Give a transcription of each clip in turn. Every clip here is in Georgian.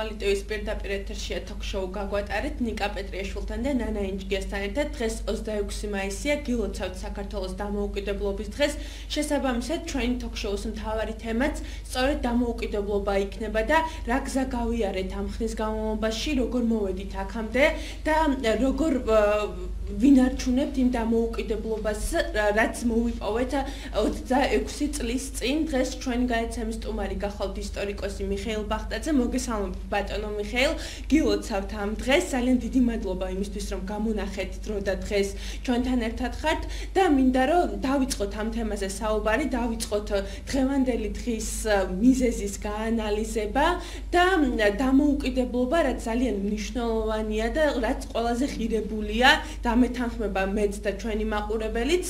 მომავალი ტევის პირდაპირ ეთერშია თოქ-შოუ გაგვატარეთ ნიკა პეტრიაშვილთან და ნანა ინჯგიასთან ერთად. დღეს 26 მაისია, გილოცავთ საქართველოს დამოუკიდებლობის დღეს. შესაბამისად, ჩვენი თოქ-შოუს მთავარი თემაც სწორედ დამოუკიდებლობა იქნება და რა გზა გავიარეთ ამ ხნის განმავლობაში, როგორ მოვედით აქამდე და როგორ ვინარჩუნებთ იმ დამოუკიდებლობას, რაც მოვიპოვეთ 26 წლის წინ. დღეს ჩვენი გადაცემის სტუმარი გახლავთ ისტორიკოსი მიხეილ ბახტაძე. მოგესალმებით ბატონო მიხეილ, გილოცავთ ამ დღეს. ძალიან დიდი მადლობა იმისთვის, რომ გამონახეთ დრო და დღეს ჩვენთან ერთად ხართ და მინდა რომ დავიწყოთ ამ თემაზე საუბარი, დავიწყოთ დღევანდელი დღის მიზეზის გაანალიზება და დამოუკიდებლობა, რაც ძალიან მნიშვნელოვანია და რაც ყველაზე ღირებულია და მეთანხმება მეც და ჩვენი მაყურებელიც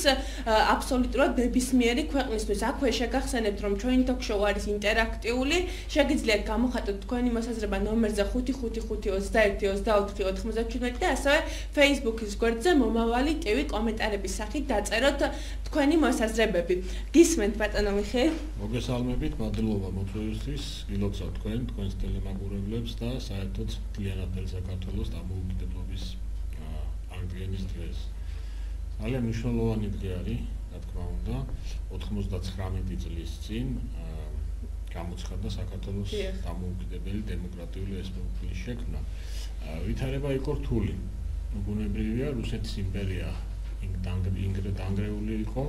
აბსოლუტურად ნებისმიერი ქვეყნისთვის. აქვე შეგახსენებთ, რომ ჩვენი თოქ-შოუ არის ინტერაქტიული. შეგიძლიათ გამოხატოთ თქვენი მოსაზრება ნომერზე 5552124 და ასევე Facebook-ის გვერდზე მომავალი ტივი კომენტარების სახით დაწეროთ თქვენი მოსაზრებები. გისმენთ ბატონო მიხეილ? მოგესალმებით, მადლობა მოწვევისთვის. გილოცავთ თქვენს ტელემაყურებლებს და საერთოდ მთლიანად საქართველოს დამოუკიდებლობის აღდგენის დღეს. ძალიან მნიშვნელოვანი დღე არის, რა თქმა უნდა, 99 წლის წინ გამოცხადდა საქართველოს დამოუკიდებელი დემოკრატიული რესპუბლიკის შექმნა. ვითარება იყო რთული. ბუნებრივია, რუსეთის იმპერია დანგრეული იყო.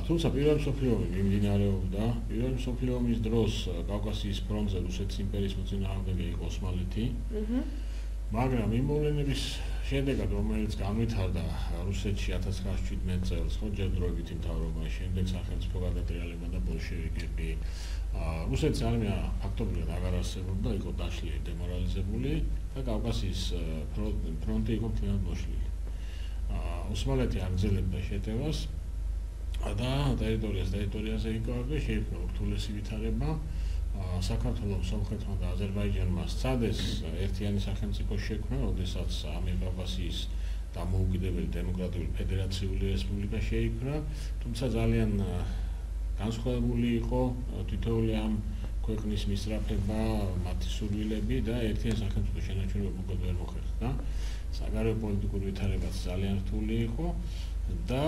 თუმცა პირველი მსოფლიო ომი მიმდინარეობდა. პირველი მსოფლიო ომის დროს კავკასიის ფრონტზე რუსეთის იმპერიის მოწინააღმდეგე იყო ოსმალეთი. მაგრამ იმ მოვლენების შედეგად, რომელიც განვითარდა რუსეთში 1917 წელს, ხო, ჯერ დროებითი მთავრობა, შემდეგ სახელმწიფო გადატრიალება და ბოლშევიკები, რუსეთის არმია ფაქტობრივად აღარ არსებობდა, იყო დაშლილი, დემორალიზებული და კავკასიის ფრონტი იყო მთლიანად მოშლილი. ოსმალეთი აგრძელებდა შეტევას და ტერიტორიაზე იკავებდა, შეიქმნა ურთულესი ვითარება. საქართველოს, სომხეთმა და აზერბაიჯანმა სცადეს ერთიანი სახელმწიფოს შექმნა, როდესაც ამიერკავკასიის დამოუკიდებელი დემოკრატიული ფედერაციული რესპუბლიკა შეიქმნა, თუმცა ძალიან განსხვავებული იყო თითოეული ამ ქვეყნის მისწრაფება, მათი სურვილები და ერთიანი სახელმწიფოს შენარჩუნება უკვე ვერ მოხერხდა. საგარეო პოლიტიკური ვითარებაც ძალიან რთული იყო და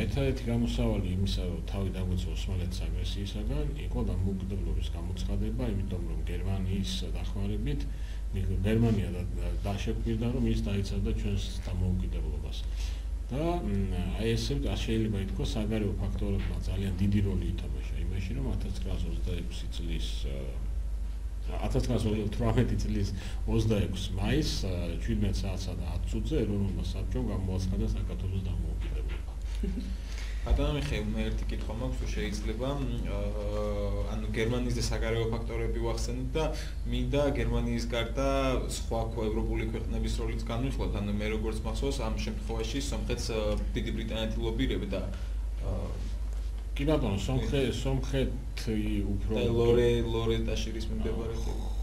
ერთადერთი გამოსავალი იმისა, რომ თავი დაგვეცა ოსმალეთის აგრესიისაგან, იყო დამოუკიდებლობის გამოცხადება, იმიტომ რომ გერმანიის დახმარებით გერმანია დაშეკვირდა, რომ ის დაიცავდა ჩვენს დამოუკიდებლობას. და აი ესე შეიძლება ითქვას, საგარეო ფაქტორებმა ძალიან დიდი როლი ითამაშა იმაში, რომ 1926 წლის 1918 წლის 26 მაისს 17 საათსა და 10 წუთზე ეროვნულმა საბჭომ გამოაცხადა საქართველოს დამოუკიდებლობა. ბატონო მიხეილ, მე ერთი კითხვა მაქვს, თუ შეიძლება, ანუ გერმანიის და საგარეო ფაქტორები ვახსენოთ და მინდა გერმანიის გარდა სხვა ევროპული ქვეყნების როლიც განვიხილოთ. ანუ მე როგორც მახსოვს, ამ შემთხვევაში სომხეთს დიდი ბრიტანეთი ლობირებდა. კი ბატონო, სომხეთი უფრო ლორეტაშირის მიმდებარე.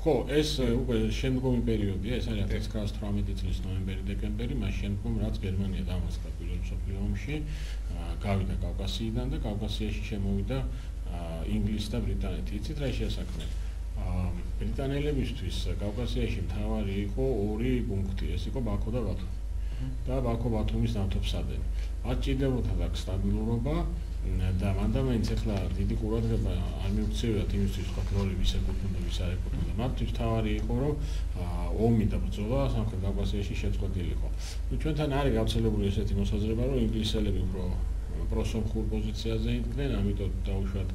ხო, ეს უკვე შემდგომი პერიოდია, ეს არის 1918 წლის ნოემბერი-დეკემბერი, მას შემდგომ რაც გერმანია დამარცხდა პირველ მსოფლიო ომში, გავიდა კავკასიიდან და კავკასიაში შემოვიდა ინგლისი და ბრიტანეთი. იცით რა შეასაქმე? ბრიტანელებისთვის კავკასიაში მთავარი იყო ორი პუნქტი, ეს იყო ბაქო და ბათუმი. და ბაქო-ბათუმის ნავთობსადენი. მათ ჭირდებოდათ აქ სტაბილურობა და მანდამაინც ახლა დიდი ყურადღება არ მიუქცევიათ იმისთვის, რომ როლები ეკუთვნოდა, ვის არ ეკუთვნოდა. მათთვის მთავარი იყო, რომ ომი და ბრძოლა სამხრეთ კავკასიაში შეწყვეტილიყო. ჩვენთან არის გავრცელებული ესეთი მოსაზრება, რომ ინგლისელები უფრო პროსომხურ პოზიციაზე იდგნენ, ამიტომ დაუშვათ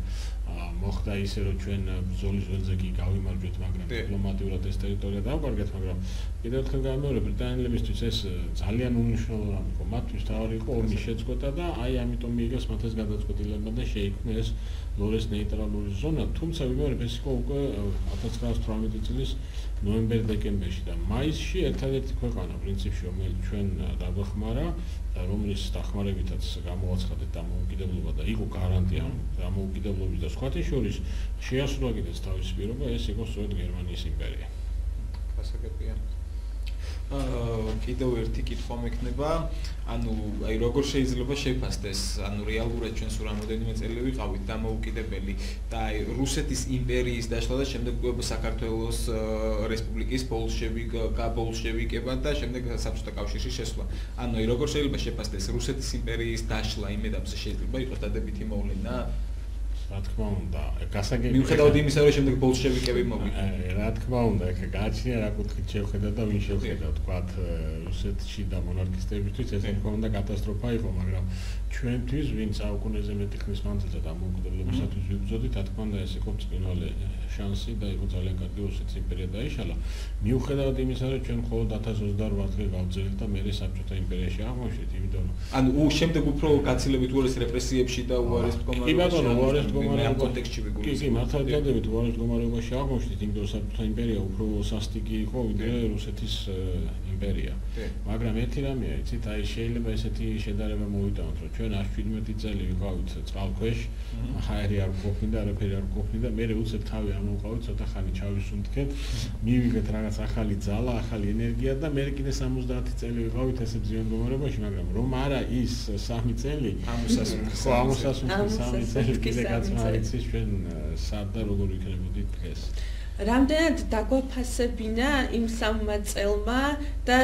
მოხდა ისე, რომ ჩვენ ბრძოლის ველზე კი გავიმარჯვეთ, მაგრამ დიპლომატიურად ეს ტერიტორია დავკარგეთ, მაგრამ კიდევ ერთხელ გამეორე, ბრიტანელებისთვის ეს ძალიან უნიშნელო რამ იყო. მათთვის თავი იყო ომის შეწყვეტა და აი ამიტომ მიიღეს მათ ეს გადაწყვეტილება და შეიქმნა ეს ლორეს ნეიტრალური ზონა. თუმცა ვიმეორებ, ეს იყო უკვე 1918 წლის ნოემბერ-დეკემბერში და მაისში ერთადერთი ქვეყანა პრინციპში, რომელიც ჩვენ დაგვეხმარა, რომლის დახმარებითაც გამოაცხადეთ დამოუკიდებლობა და იყო გარანტია დამოუკიდებლობის და სხვათა შორის შეასრულა კიდეც თავის პირობა, ეს იყო სწორედ გერმანიის იმპერია. გასაგებია. კიდევ ერთი კითხვა მექნება, ანუ აი როგორ შეიძლება შეფასდეს, ანუ რეალურად ჩვენ სულ რამოდენიმე წელი ვიყავით დამოუკიდებელი და აი რუსეთის იმპერიის დაშლა და შემდეგ საქართველოს რესპუბლიკის ბოლშევიკება და შემდეგ საბჭოთა კავშირში შესვლა. ანუ აი როგორ შეიძლება შეფასდეს რუსეთის იმპერიის დაშლა იმ ეტაპზე შეიძლება იყოს დადებითი მოვლენა? რა თქმა უნდა, გასაგები მიუხედავად იმისა, რომ შემდეგ ბოლშევიკები მოვიდა. რა თქმა უნდა, ეხა გააჩნია რა კუთხით შევხედა და ვინ შევხედა, თქვათ რუსეთში და მონარქისტებისთვის ეს თქმა უნდა კატასტროფა იყო, მაგრამ ჩვენთვის, ვინ საუკუნეზე მეტი ხნის მანძილზე დამოუკიდებლობისათვის ვიბრძოდით, რა თქმა უნდა, ეს იყო ბრწყინვალე შანსი და იყო ძალიან კარგი რუსეთის იმპერია დაიშალა. მიუხედავად იმისა, რომ ჩვენ მხოლოდ 1028 დღე გავძელით და მერე საბჭოთა იმპერიაში აღმოჩნდით, იმიტომ რომ ანუ შემდეგ უფრო გაცილებით უარეს რეპრესიებში და უარეს მდგომარეობაში. კი ბატონო, უარეს ამ კონტექსტში ვიგულისხმობ. კი, მართლაც უარეს მდგომარეობაში აღმოჩნდით, იმიტომ რომ საბჭოთა იმპერია უფრო სასტიკი იყო, ვიდრე რუსეთის იმპერია. მაგრამ ერთი რამეა, იცით, აი შეიძლება ესეთი შედარება მოვიტანოთ, რომ ჩვენ 117 წელი ვიყავით წყალქვეშ, ჰაერი არ გვყოფნიდა, არაფერი არ გვყოფნიდა, მერე უცებ თავი ამოვყავით, ცოტა ხანი ჩავისუნთქეთ, მივიღეთ რაღაც ახალი ძალა, ახალი ენერგია და მერე კიდე 70 წელი ვიყავით ესე ძვიან მდგომარეობაში, მაგრამ რომ არა ის 3 წელი, ამოსასუნთქი 3 წელი კიდე გაცმარიცის ჩვენ სად და როგორ ვიქნებოდით დღეს. რამდენად დაგვაფასებინა იმ 3 წელმა და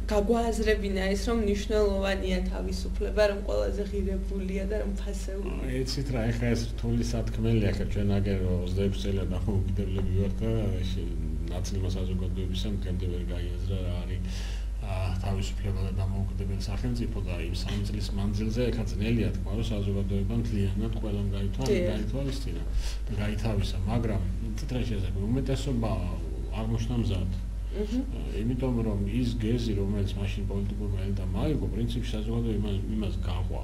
გაგვააზრებინა ის რომ მნიშვნელოვანია თავისუფლება, რომ ყველაზე ღირებულია და რომ ფასეულია. იცით რა, ეხლა ეს რთული სათქმელია, ხა ჩვენ აგერ 26 წელია დამოუკიდებლები ვართ და ნაწილმა საზოგადოებისა დღემდე ვერ გაიაზრა რა არის თავისუფლება და დამოუკიდებელი სახელმწიფო და იმ 3 წლის მანძილზე ეხლა ძნელია თქვა რომ საზოგადოებამ მთლიანად ყველამ გაითვალისწინა და გაითავისა, მაგრამ ცოტა შეიძლება უმეტესობა აღმოჩნდა მზად. იმიტომ რომ ის გეზი რომელიც მაშინ პოლიტიკურმა ელიტამ აიღო, პრინციპში საზოგადოება იმას გაყვა.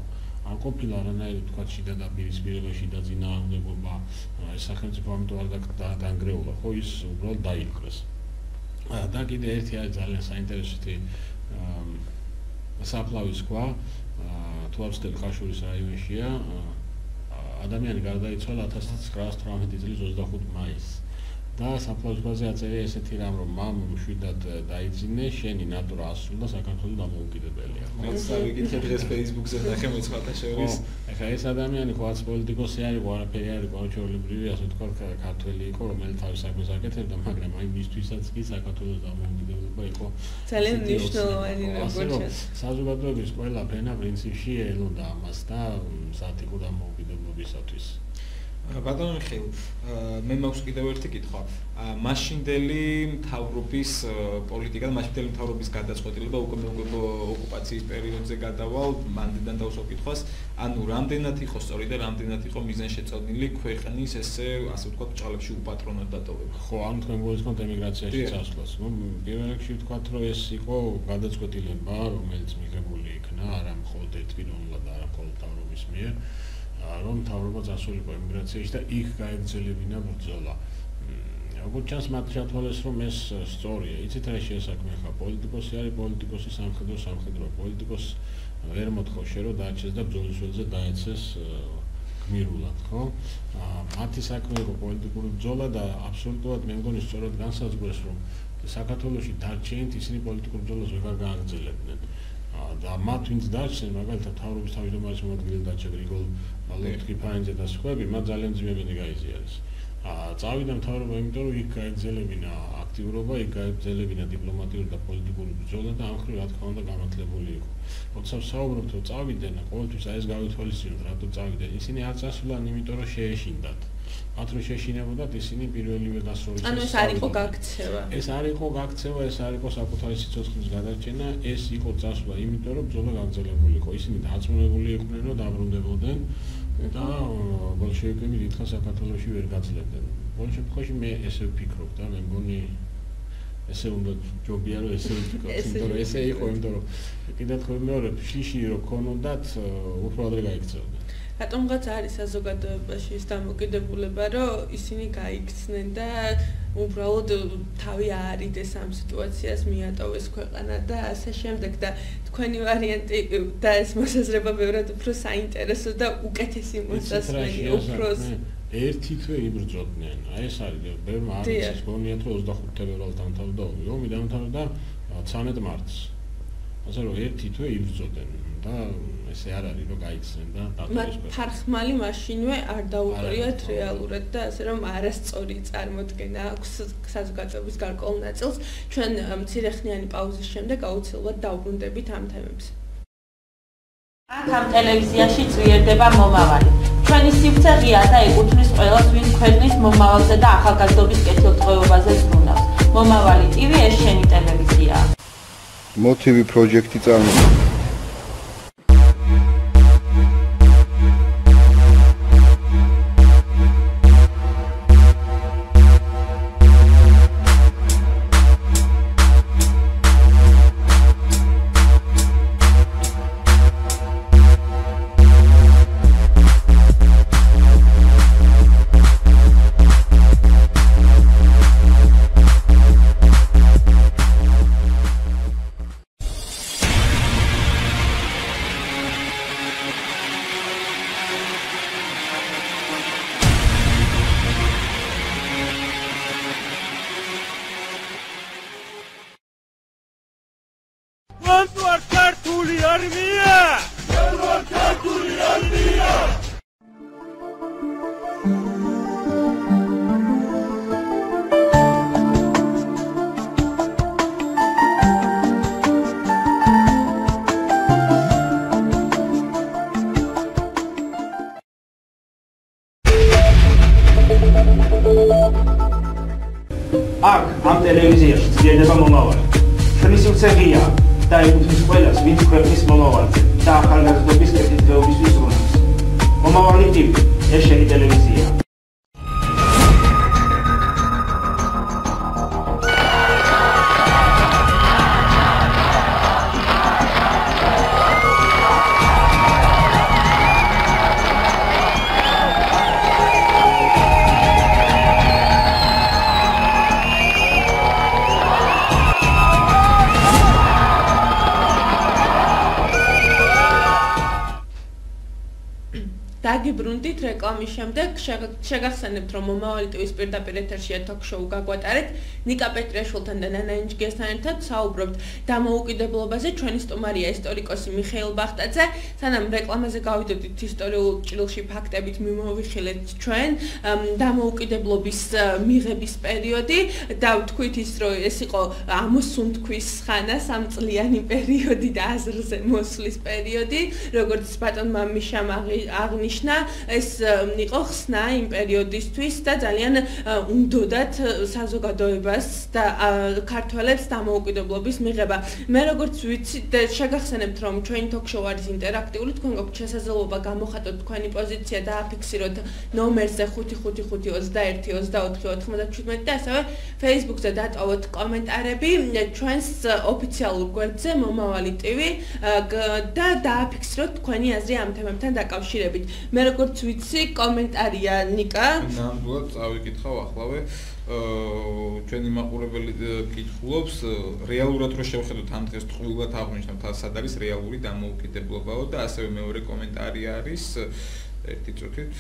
არ ყოფილა არანაირი თქვა შიდა და პირისპირებაში და წინააღმდეგობა, ეს სახელმწიფო ამიტომ არ დაანგრეულა, ხო ის უბრალოდ დაიპყრეს. და კიდე ერთი არის ძალიან საინტერესო საფლავის ქვა, თუ აბსოლუტ ხაშურის რაიონშია, ადამიანი გარდაიცვალა 1918 წლის 25 მაისს. და საფლავის ქვაზე აწერია ესეთი რამ, რომ მამ მშვიდად დაიძინე, შენი ნატურა ასრულდა, საქართველო დამოუკიდებელია. მეც ვიკითხე დღეს Facebook-ზე ნახე მეცხვათა შორის. ეხლა ეს ადამიანი ყოველთვის პოლიტიკოსი არ იყო, არაფერი არ იყო, ჩვეულებრივი, ასე ვთქვათ, ქართველი იყო, რომელიც თავის საქმეს აკეთებდა, მაგრამ აი მისთვისაც კი საქართველოს დამოუკიდებლობა იყო ძალიან მნიშვნელოვანი როგორც საზოგადოების ყველა ფენა პრინციპში ელოდა ამას და მზად იყო დამოუკიდებლობისათვის. ბატონო მიხეილ, მე მაქვს კიდევ ერთი კითხვა. მაშინდელი მთავრობის პოლიტიკა და მაშინდელი მთავრობის გადაწყვეტილება უკვე ოკუპაციის პერიოდზე გადავალ, მანდიდან დავსვავ კითხვას, ანუ რამდენად იყო სწორი და რამდენად იყო მიზანშეწონილი ქვეყნის ესე ვთქვათ ბჭყალებში უპატრონოდ დატოვება. ხო, ამ თქვენ გულისხმობთ ემიგრაციაში წასვლას. პირველ რიგში ვთქვათ, რომ ეს იყო გადაწყვეტილება, რომელიც მიღებული იქნა არა მხოლოდ ერთპიროვნულად და არა მხოლოდ მთავრობის მიერ, რომ მთავრობა წასულიყო ემიგრაციაში და იქ გაეგრძელებინა ბრძოლა. როგორც ჩანს, მათ ჩათვალეს, რომ ეს სწორია. იცით რა შეესაქმე ხა პოლიტიკოსი არის, პოლიტიკოსი სამხედროა. პოლიტიკოსს ვერ მოთხოვ შე რომ დაარჩეს და ბრძოლის ველზე დაეცეს გმირულად, ხო? მათი საქმე იყო პოლიტიკური ბრძოლა და აბსოლუტურად მე მგონი სწორად განსაზღვრეს, რომ საქართველოში დარჩენით ისინი პოლიტიკურ ბრძოლას ვერ გააგრძელებდნენ. და მათ ვინც დარჩნენ, მაგალითად თავრობის თავმჯდომარის მოადგილე დარჩა გრიგოლ ლეფტკიფანიძე და სხვები, მათ ძალიან ძვირადად გაიზიარეს. წავიდა მთავრობა, იმიტომ რომ იქ გაეგრძელებინა აქტიურობა, იქ გაეგრძელებინა დიპლომატიური და პოლიტიკური ბრძოლა და ამ მხრივ რა თქმა უნდა გამართლებული იყო. როცა ვსაუბრობთ, რომ წავიდნენ, ყოველთვის აი ეს გავითვალისწინოთ, რატო წავიდნენ. ისინი არ წასულან, იმიტომ რომ შეეშინდათ. მათ რო შეშინებოდათ, ისინი პირველივე დასროლის ანუ ეს არ იყო გაქცევა. ეს არ იყო გაქცევა, ეს არ იყო საკუთარი სიცოცხლის გადარჩენა, ეს იყო წასვლა, იმიტომ რომ ბრძოლა გაგრძელებული იყო. ისინი დაწმუნებული იყვნენ, რომ დაბრუნდებოდნენ და ბოლშევიკები დიდხანს საქართველოში ვერ გაძლევდნენ. ბოლო შემთხვევაში მე ესე ვფიქრობ და მე მგონი ესე უნდა ჯობია რომ ესე ვფიქრობ, იმიტომ რომ ესე იყო, იმიტომ რომ კიდევ თქვენ მეორე შიში რო ქონოდათ, უფრო ადრე გაიქცეოდნენ. რატომღაც არის საზოგადოებაში ის დამოკიდებულება, რომ ისინი გაიქცნენ და უბრალოდ თავი აარიდეს ამ სიტუაციას, მიატოვეს ქვეყანა და ასე შემდეგ და თქვენი ვარიანტი და ეს მოსაზრება ბევრად უფრო საინტერესო და უკეთესი მოსასმენია, უფრო ერთი თვე იბრძოდნენ. აი ეს არის ბევრმა არ იცის, გონიათ რომ 25 თებერვალს დამთავრდა ომი დამთავრდა 13 მარტს. ასე რომ ერთი თვე იბრძოდნენ და ესე არ არის რომ გაიცნენ და დაწესეს. ფარხმალი მაშინვე არ დაუყრიათ რეალურად და ასე რომ არასწორი წარმოდგენა აქვს საზოგადოების გარკვეულ ნაწილს. ჩვენ მცირეხნიანი პაუზის შემდეგ აუცილებლად დავბრუნდებით ამ თემებს. ამ ტელევიზიაში ძლიერდება მომავალი. ჩვენი სივრცე ღია და ეკუთვნის ყველას, ვინც ქვეყნის მომავალზე და ახალგაზრდობის კეთილდღეობაზე ზრუნავს. მომავალი TV ეს შენი ტელევიზია. Motivi პროექტი წარმოქმნა. ამ ტელევიზიაში ძლიერდება მომავალი. ჩვენი სივრცე ღია და ეკუთვნის ყველას, ვინც ქვეყნის მომავალზე და ახალგაზრდობის კეთილდღეობისთვის ზრუნავს. მომავალი TV ეს შენი ტელევიზია. დაგიბრუნდით რეკლამის შემდეგ შეგახსენებთ რომ მომავალი ტივის პირდაპირ ეთერშია თოქ-შოუ გაგვატარეთ ნიკა პეტრიაშვილთან და ნანა ინჯგესთან ერთად საუბრობთ დამოუკიდებლობაზე. ჩვენი სტუმარია ისტორიკოსი მიხეილ ბახტაძე. სანამ რეკლამაზე გავიდოდით ისტორიულ ჭრილში ფაქტებით მიმოვიხილეთ ჩვენ დამოუკიდებლობის მიღების პერიოდი და ვთქვით ის რომ ეს იყო ამოსუნთქვის ხანა, 3 წლიანი პერიოდი და აზრზე მოსვლის პერიოდი, როგორც ბატონმა მიშამ აღნიშნა, ეს იყო ხსნა იმ პერიოდისთვის და ძალიან უნდოდათ საზოგადოებას და ქართველებს დამოუკიდებლობის მიღება. მე როგორც ვიცი და შეგახსენებთ რომ ჩვენი თოქ-შოუ არის ინტერაქტიული, თქვენ გაქვთ შესაძლებლობა გამოხატოთ თქვენი პოზიცია და აფიქსიროთ ნომერზე 555212497 და ასევე Facebook-ზე დატოვოთ კომენტარები ჩვენს ოფიციალურ გვერდზე მომავალი TV და დააფიქსიროთ თქვენი აზრი ამ თემებთან დაკავშირებით. მე როგორც ვიცი, კომენტარია ნიკა. ნამდვილად წავიკითხავ ახლავე. ჩვენი მაყურებელი კითხულობს, რეალურად რო შევხედოთ ამ დღეს ტყუილად აღნიშნავთ, სად არის რეალური დამოუკიდებლობაო და ასევე მეორე კომენტარი არის ერთი წუთით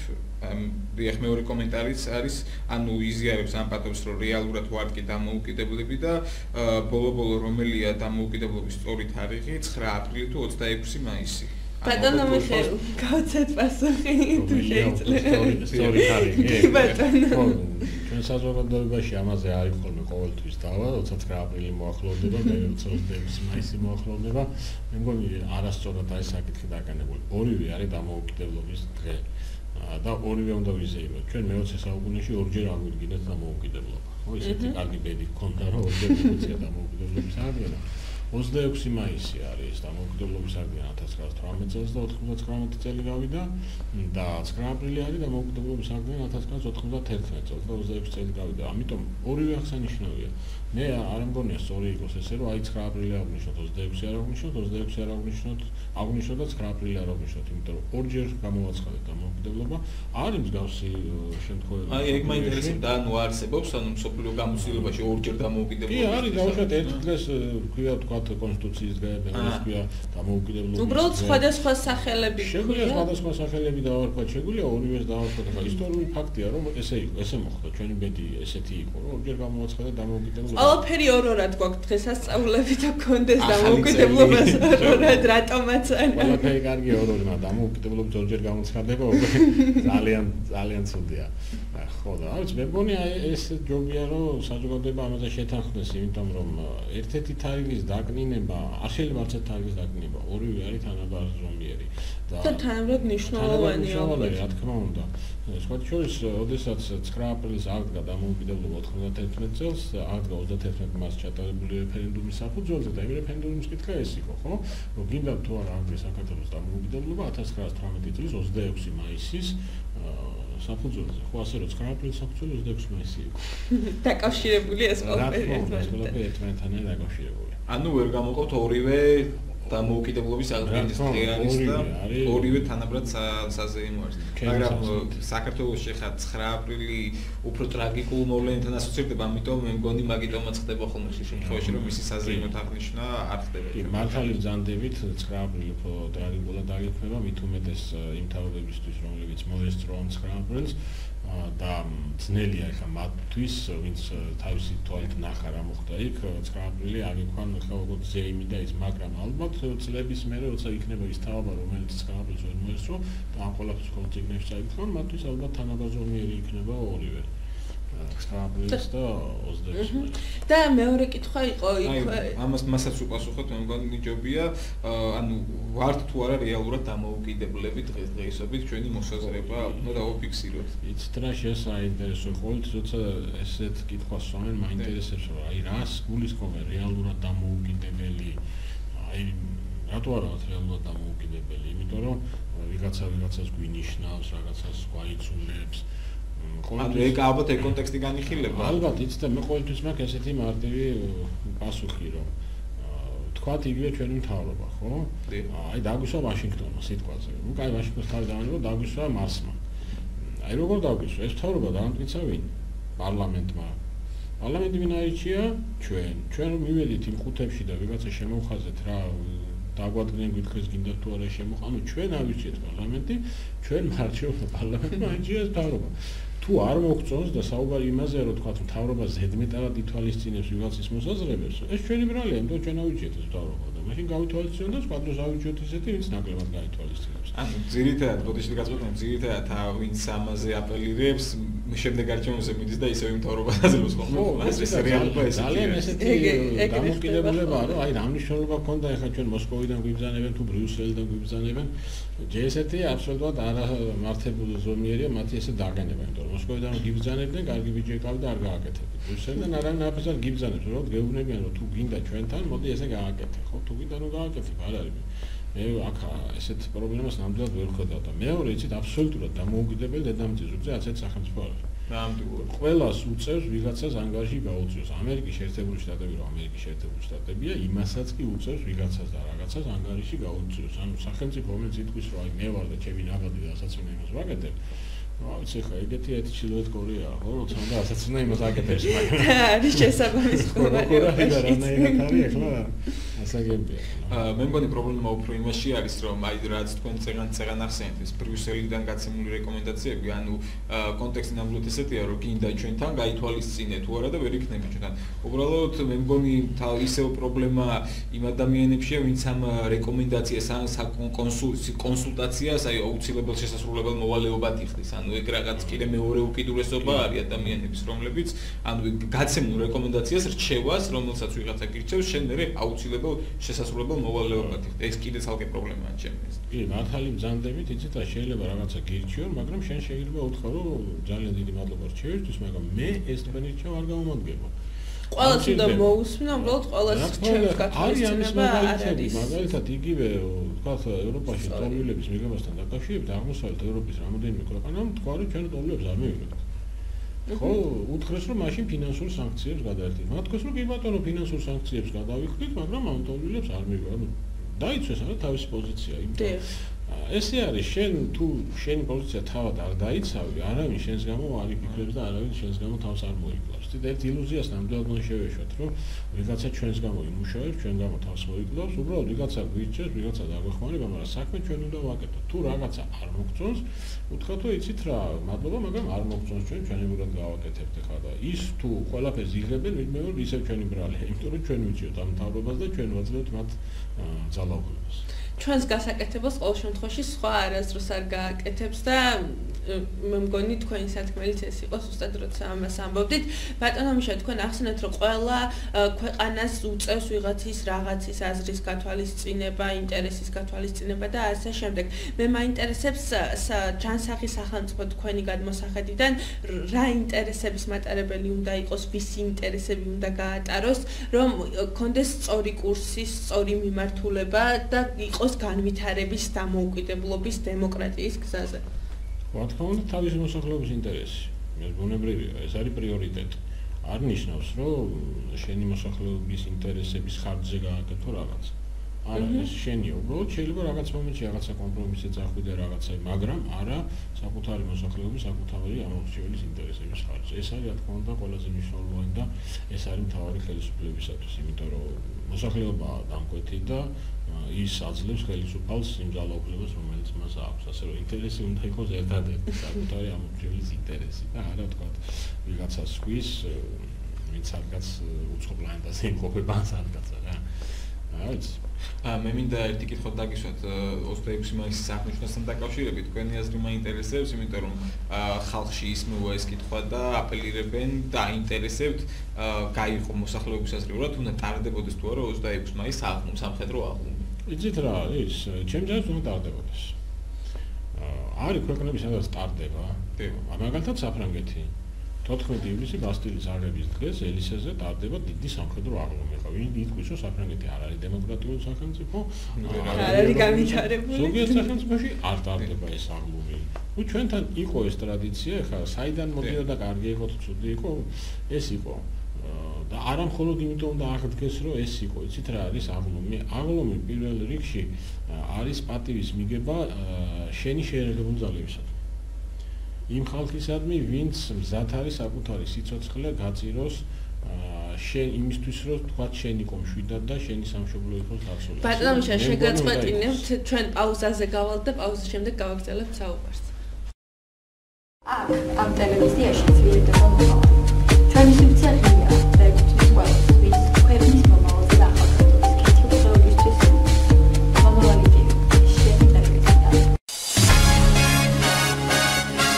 მეორე კომენტარიც არის, ანუ იზიარებს ამ პატობს, რომ რეალურად ვართ კი დამოუკიდებლები და ბოლო-ბოლო რომელია დამოუკიდებლობის სწორი თარიღი 9 აპრილი თუ 26 მაისი. ბატონო მიხეილ, გავცეთ პასუხი თუ შეიძლება. სწორი თარიღი. ბატონო. ჩვენ საზოგადოებაში ამაზე არის ხოლმე ყოველთვის დავა, როცა 9 აპრილი მოახლოვდება, მე 26 მაისი მოახლოვდება. მე მგონი არასწორად არის საკითხი დაკანებული. ორივე არის დამოუკიდებლობის დღე. და ორივე უნდა ვიზეიმოთ. ჩვენ მე-20 საუკუნეში ორჯერ აგვიდგინეთ დამოუკიდებლობა. ხო, ისეთი კარგი ბედი გქონდა, რომ ორჯერ მოიწია დამოუკიდებლობის აღდგენა. 26 მაისი არის დამოუკიდებლობის აღდგენა 1918 წელს და 99 წელი გავიდა და 9 აპრილი არის დამოუკიდებლობის აღდგენა 1991 წელს და 26 წელი გავიდა. ამიტომ ორივე აღსანიშნავია. მე არ მგონია სწორი იყოს ესე რომ აი 9 აპრილი აღნიშნოთ 26 არ აღნიშნოთ 26 არ აღნიშნოთ და 9 აპრილი არ აღნიშნოთ იმიტომ რომ ორჯერ გამოვაცხადეთ დამოუკიდებლობა არის მსგავსი შემთხვევები აი ეგ მაინტერესებდა ანუ არსებობს ანუ მსოფლიო გამოცდილებაში ორჯერ დამოუკიდებლობა კი არის დავუშვათ ერთ დღეს ქვია თქვა კონსტიტუციის გაერთიანება ქვია დამოუკიდებლობა უბრალოდ სხვადასხვა სახელები შეგვიძლია სხვადასხვა სახელები დავარქვათ შეგვიძლია ორივეს დავარქვათ ახლა ისტორიული ფაქტია რომ ესე იყო ესე მოხდა ჩვენი ბედი ესეთი იყო რომ ორჯერ გამოვაცხადეთ დამოუკიდებლობა ყველაფერი ორ-ორად გვაქვს დღესასწაულები და გქონდეს დამოუკიდებლობას ორ-ორად რატომაც არა ყველაფერი კარგი ორ-ორი მაგრამ დამოუკიდებლობის ორჯერ გამოცხადება ძალიან ცუდია ხო და არც მე მგონი ეს ჯობია რომ საზოგადოება ამაზე შეთანხმდეს იმიტომ რომ ერთ-ერთი თარიღის დაკნინება არ შეიძლება არც ერთ თარიღის დაკნინება ორივე არის თანაბარზომიერი და თანაბრად მნიშვნელოვანია რა თქმა უნდა სხვათა შორის ოდესაც 9 აპრილის აღდგა დამოუკიდებლობა 91 წელს აღდგა 31 მას ჩატარებული რეფერენდუმის საფუძველზე და იმ რეფერენდუმის კითხვა ეს იყო ხო რომ გინდა თუ არა აღდგეს საქართველოს დამოუკიდებლობა 1918 წლის 26 მაისის საფუძველზე ხო ასე რომ 9 აპრილის საფუძველი 26 მაისი იყო დაკავშირებული ეს ყველაფერი ერთმანეთთან დაკავშირებული ანუ ვერ გამოყოფთ ორივე დამოუკიდებლობის აღდგენის დღე არის და ორივე თანაბრად საზეიმო არის. მაგრამ საქართველოში ხა 9 აპრილი უფრო ტრაგიკულ მოვლენებთან ასოცირდება, ამიტომ მე მგონი მაგიტომაც ხდება ხოლმე ხშირ შემთხვევაში, რომ მისი საზეიმო აღნიშვნა არ ხდება. კი, მართალი ბრძანდებით 9 აპრილი უფრო ტრაგიკულად აღიქმება, მით უმეტეს იმ თავებებისთვის, რომლებიც მოესწრო 9 აპრილს და ძნელია ხა მათთვის, ვინც თავისი თვალით ნახა რა მოხდა იქ 9 აპრილი აღიქვან ხა როგორც ზეიმი და ის, მაგრამ ალბათ წლების მერე როცა იქნება ის თავობა, რომელიც 9 აპრილს ვერ მოესწრო და ამ ყველაფერს ხოლმე ციგნებში წაიკითხონ, მათთვის ალბათ თანაბაზომიერი იქნება ორივე. 9 აპრილის და 26. და მეორე კითხვა იყო იქ მასაც უპასუხოთ, მე მგონი ჯობია, ანუ ვართ თუ არა რეალურად დამოუკიდებლები დღესდღეობით ჩვენი მოსაზრება უნდა დავაფიქსიროთ. იცით რა შესაინტერესო ყოველთვის როცა ესეთ კითხვას სვამენ, მაინტერესებს რომ აი რას გულისხმობენ რეალურად დამოუკიდებელი. აი რატო არა ვართ რეალურად დამოუკიდებელი? იმიტომ რომ ვიღაცას გვინიშნავს, რაღაცას გვაიცულებს. ანუ ეგ ალბათ ეგ კონტექსტი განიხილება. ალბათ იცით და მე ყოველთვის მაქვს ესეთი მარტივი პასუხი რომ თქვათ იგივე ჩვენი მთავრობა, ხო? აი დაგვისვა ვაშინგტონმა სიტყვაზე. ნუ კაი ვაშინგტონის თავი დავანებო, დაგვისვა მასმა. აი როგორ დაგვისვა? ეს მთავრობა დაამტკიცა ვინ? პარლამენტმა. პარლამენტი ვინ აირჩია? ჩვენ. ჩვენ რომ მივედით იმ ხუთებში და ვიღაცა შემოვხაზეთ რა დაგვადგნენ გითხეს გინდა თუ არა შემოხ. ანუ ჩვენ ავირჩიეთ პარლამენტი, ჩვენ მარჩევთ პარლამენტმა აირჩია ეს მთავრობა. თუ არ მოგწონს და საუბარი იმაზეა რომ თქვა მთავრობა ზედმეტად ითვალისწინებს ვიღაცის მოსაზრებებს, ეს ჩვენი ბრალია, იმიტომ ჩვენ ავირჩიეთ ეს მთავრობა და მაშინ გავითვალისწინოთ და სხვა დროს ავირჩიოთ ისეთი, ვინც ნაკლებად გაითვალისწინებს. ანუ ძირითადად ბოდიში გაწყვეტენ, ძირითადად ვინც ამაზე აპელირებს, შემდეგ არჩევნებზე მიდის და ისევ მთავრობა დაძლევს ხო? ეს რეალობა ესეთი. ძალიან ესეთი დამოკიდებულებაა, რომ აი რა მნიშვნელობა ქონდა ახლა ჩვენ მოსკოვიდან გვიბრძანებენ თუ ბრიუსელიდან გვიბრძანებენ. ჯერ ესეთი აბსოლუტურად არამართებული ზომიერია მათი ესე დაგანება, იმიტომ რომ მოსკოვიდან გიბრძანებდნენ, კარგი ბიჭი ეკავდა და არ გააკეთებდით. ბრიუსელიდან არავინ არაფერს არ გიბრძანებს, რომ გეუბნებიან რომ თუ გინდა ჩვენთან, მოდი ესე გააკეთე, ხო? თუ გინდა რომ გააკეთებ, არ არის. მე აქ ესეთ პრობლემას ნამდვილად ვერ ხედავ და მეორე იცით აბსოლუტურად დამოუკიდებელი დედამიწის ზურგზე ასეთ სახელმწიფო არის. ნამდვილად. ყველას უწევს ვიღაცას ანგარიში გაუწიოს. ამერიკის შეერთებული შტატები რომ ამერიკის შეერთებული შტატებია, იმასაც კი უწევს ვიღაცას და რაღაცას ანგარიში გაუწიოს. ანუ სახელმწიფო რომელიც იტყვის რომ აი მე ვარ და ჩემი ნაბადი და ასაც უნდა იმას ვაკეთებ. ვიცი ხა ეგეთი ერთი ჩრდილოეთ კორეაა, ხო? როცა უნდა ასაც უნდა იმას აკეთებს, მაგრამ არის შესაბამის პრობლემა. ასაგებია. მე მგონი პრობლემა უფრო იმაში არის, რომ აი რაც თქვენ წეგან ახსენეთ, ეს ბრიუსელიდან გაცემული რეკომენდაციები, ანუ კონტექსტი ნამდვილად ესეთია, რომ გინდა ჩვენთან გაითვალისწინეთ თუ არა და ვერ იქნება ჩვენთან. უბრალოდ მე მგონი ისევ პრობლემა იმ ადამიანებშია, ვინც ამ რეკომენდაციას ან კონსულტაციას აი აუცილებელ შესასრულებელ მოვალეობად იხდის. ანუ ეგ რაღაც კიდე მეორე უკიდურესობა არის ადამიანების, რომლებიც ანუ გაცემულ რეკომენდაციას რჩევას, რომელსაც ვიღაცა გირჩევს, შენ მერე აუცილებელ შესასრულებელ მოვალეობად იხდი. ეს კიდე ცალკე პრობლემაა ჩემთვის. კი, მართალი ბრძანდებით, იცით რა შეიძლება რაღაცა გირჩიო, მაგრამ შენ შეიძლება უთხრა, რომ ძალიან დიდი მადლობა რჩევისთვის, მაგრამ მე ეს თქვენი რჩევა არ გამომადგება. ყველას უნდა მოусმინო, უბრალოდ ყველას რჩევის გათვალისწინება არ არის. მაგალითად, იგივე თქვა ევროპაში ტოლვილების მიღებასთან დაკავშირებით აღმოსავლეთ ევროპის რამოდენიმე ქვეყანამ თქვა, რომ ჩვენ ტოლვილებს არ მივიღებთ. ხო, უთხრეს რომ მაშინ ფინანსურ სანქციებს გადაერთით. მათ თქოს რომ კი ბატონო ფინანსურ სანქციებს გადავიხდით, მაგრამ ამტოვლებს არ მივა. ანუ დაიცვეს არა თავისი პოზიცია, იმიტომ ესე არის შენ თუ შენი პოზიცია თავად არ დაიცავი, არავინ შენს გამო არ იფიქრებს და არავინ შენს გამო თავს არ მოიკლავს. ერთ ილუზიას ნამდვილად შევეშვათ, რომ ვიღაცა ჩვენს გამო იმუშავებს, ჩვენ გამო თავს მოიკლავს, უბრალოდ ვიღაცა გვიჩეს, ვიღაცა დაგვეხმარება, მაგრამ საქმე ჩვენ უნდა ვაკეთოთ. თუ რაღაცა არ მოგწონს, უთხრათ რომ იცით რა, მადლობა, მაგრამ არ მოგწონს ჩვენ ჩვენებურად გავაკეთებთ ახლა და ის თუ ყველაფერს იღებენ, მე ვარ ისევ ჩვენი ბრალია, იმიტომ რომ ჩვენ ვიჭიოთ ამ მთავრობას და ჩვენ ვაძლევთ მათ ძალაუფლებას. ჩვენს გასაკეთებელს ყოველ შემთხვევაში სხვა არასდროს არ გააკეთებს და მე მგონი თქვენი სათქმელიც ეს იყო ზუსტად როცა ამას ამბობდით. ბატონო მიშა, თქვენ ახსენეთ რომ ყველა ქვეყანას უწევს ვიღაცის რაღაცის აზრის გათვალისწინება, ინტერესის გათვალისწინება და ასე შემდეგ. მე მაინტერესებს ჯანსაღი სახელმწიფო თქვენი გადმოსახედიდან რა ინტერესების მატარებელი უნდა იყოს, ვისი ინტერესები უნდა გაატაროს, რომ კონდეს სწორი კურსი, სწორი მიმართულება და იყოს განვითარების, დამოუკიდებლობის, დემოკრატიის გზაზე. რა თქმა უნდა, თავისი მოსახლეობის ინტერესი. ეს ბუნებრივია, ეს არის პრიორიტეტი. არ ნიშნავს, რომ შენი მოსახლეობის ინტერესების ხარჯზე გააკეთო რაღაცა. არა, ეს შენია, უბრალოდ შეიძლება რაღაც მომენტში რაღაცა კომპრომისზე წახვიდე რაღაცა, მაგრამ არა საკუთარი მოსახლეობის, საკუთარი ამორჩეველის ინტერესების ხარჯზე. ეს არის რა თქმა უნდა ყველაზე მნიშვნელოვანი და ეს არის მთავარი ხელისუფლებისათვის, იმიტომ რომ მოსახლეობა დამკვეთი და ის აძლევს ხელისუფალს იმ ძალაუფლებას, რომელიც მას აქვს. ასე რომ ინტერესი უნდა იყოს ერთადერთი საკუთარი ამორჩეველის ინტერესი და არა თქვა ვიღაცა სხვის, ვინც რაღაც უცხო პლანეტაზე იმყოფება სადღაცა რა. მე მინდა ერთი კითხვა დაგისვათ 26 მაისის აღნიშვნასთან დაკავშირებით. თქვენი აზრი მაინტერესებს, იმიტომ რომ ხალხში ისმევა ეს კითხვა და აპელირებენ და აინტერესებთ გაიყო მოსახლეობის აზრიურად, უნდა ტარდებოდეს თუ არა 26 მაისს აღდგომის სამხედრო აღდგომა. იცით რა არის? ჩემს აზრით უნდა ტარდებოდეს. არის ქვეყნები სადაც ტარდება. მაგალითად საფრანგეთი 14 ივლისი ბასტილის აღების დღეს ელისეზე ტარდება დიდი სამხედრო აღლომი. ვინ იტყვის რომ საფრანგეთი არ არის დემოკრატიული სახელმწიფო, არ არის განვითარებული. ზოგიერთ სახელმწიფოში არ ტარდება ეს აღლომი. ნუ ჩვენთან იყო ეს ტრადიცია, ხა საიდან მოდიოდა კარგი იყო თუ ცუდი იყო, ეს იყო. და არა მხოლოდ იმიტომ და აღდგეს რომ ეს იყო, იცით რა არის აღლომი? აღლომი პირველ რიგში არის პატივის მიგება შენი შეერაგებული ძალებისადმი. იმ ხალხისადმი, ვინც მზად არის საკუთარი სიცოცხლე გაწიროს შენ იმისთვის რომ თქვა შენ იყო მშვიდად და შენი სამშობლო იყოს დაცული. ბატონო, შეგაწყვეტინებთ, ჩვენ პაუზაზე გავალთ და პაუზის შემდეგ გავაგრძელებთ საუბარს. ამ ტელევიზიაში ძირითადად მომავალი. ჩვენი სივრცე ღია და ეკუთვნის ყველას, ვინც ქვეყნის მომავალზე და ახალგაზრდობის კეთილდღეობისთვის მომავალი ტივი, შენი ტელევიზია.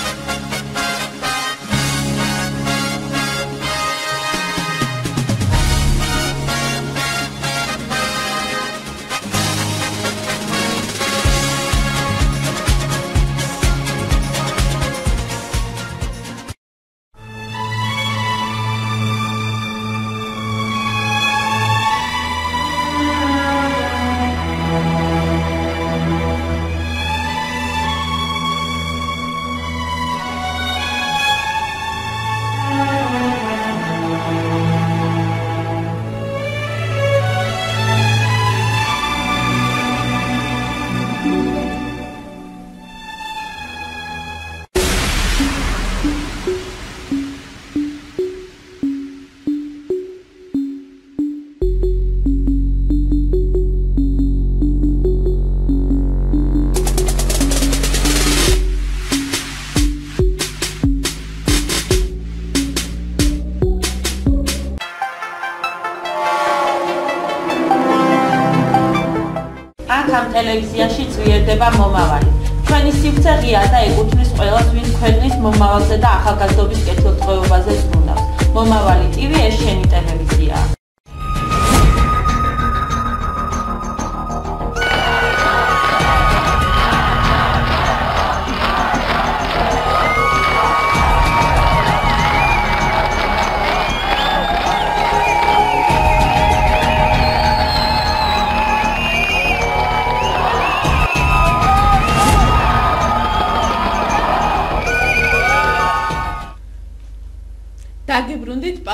ტელევიზიაში ძვირდება მომავალი. ჩვენი სივრცე ღია და ეკუთვნის ყველას, ვინც ქვეყნის მომავალზე და ახალგაზრდობის კეთილდღეობაზე ზრუნავს. მომავალი ტივი ეს შენი ტელევიზია.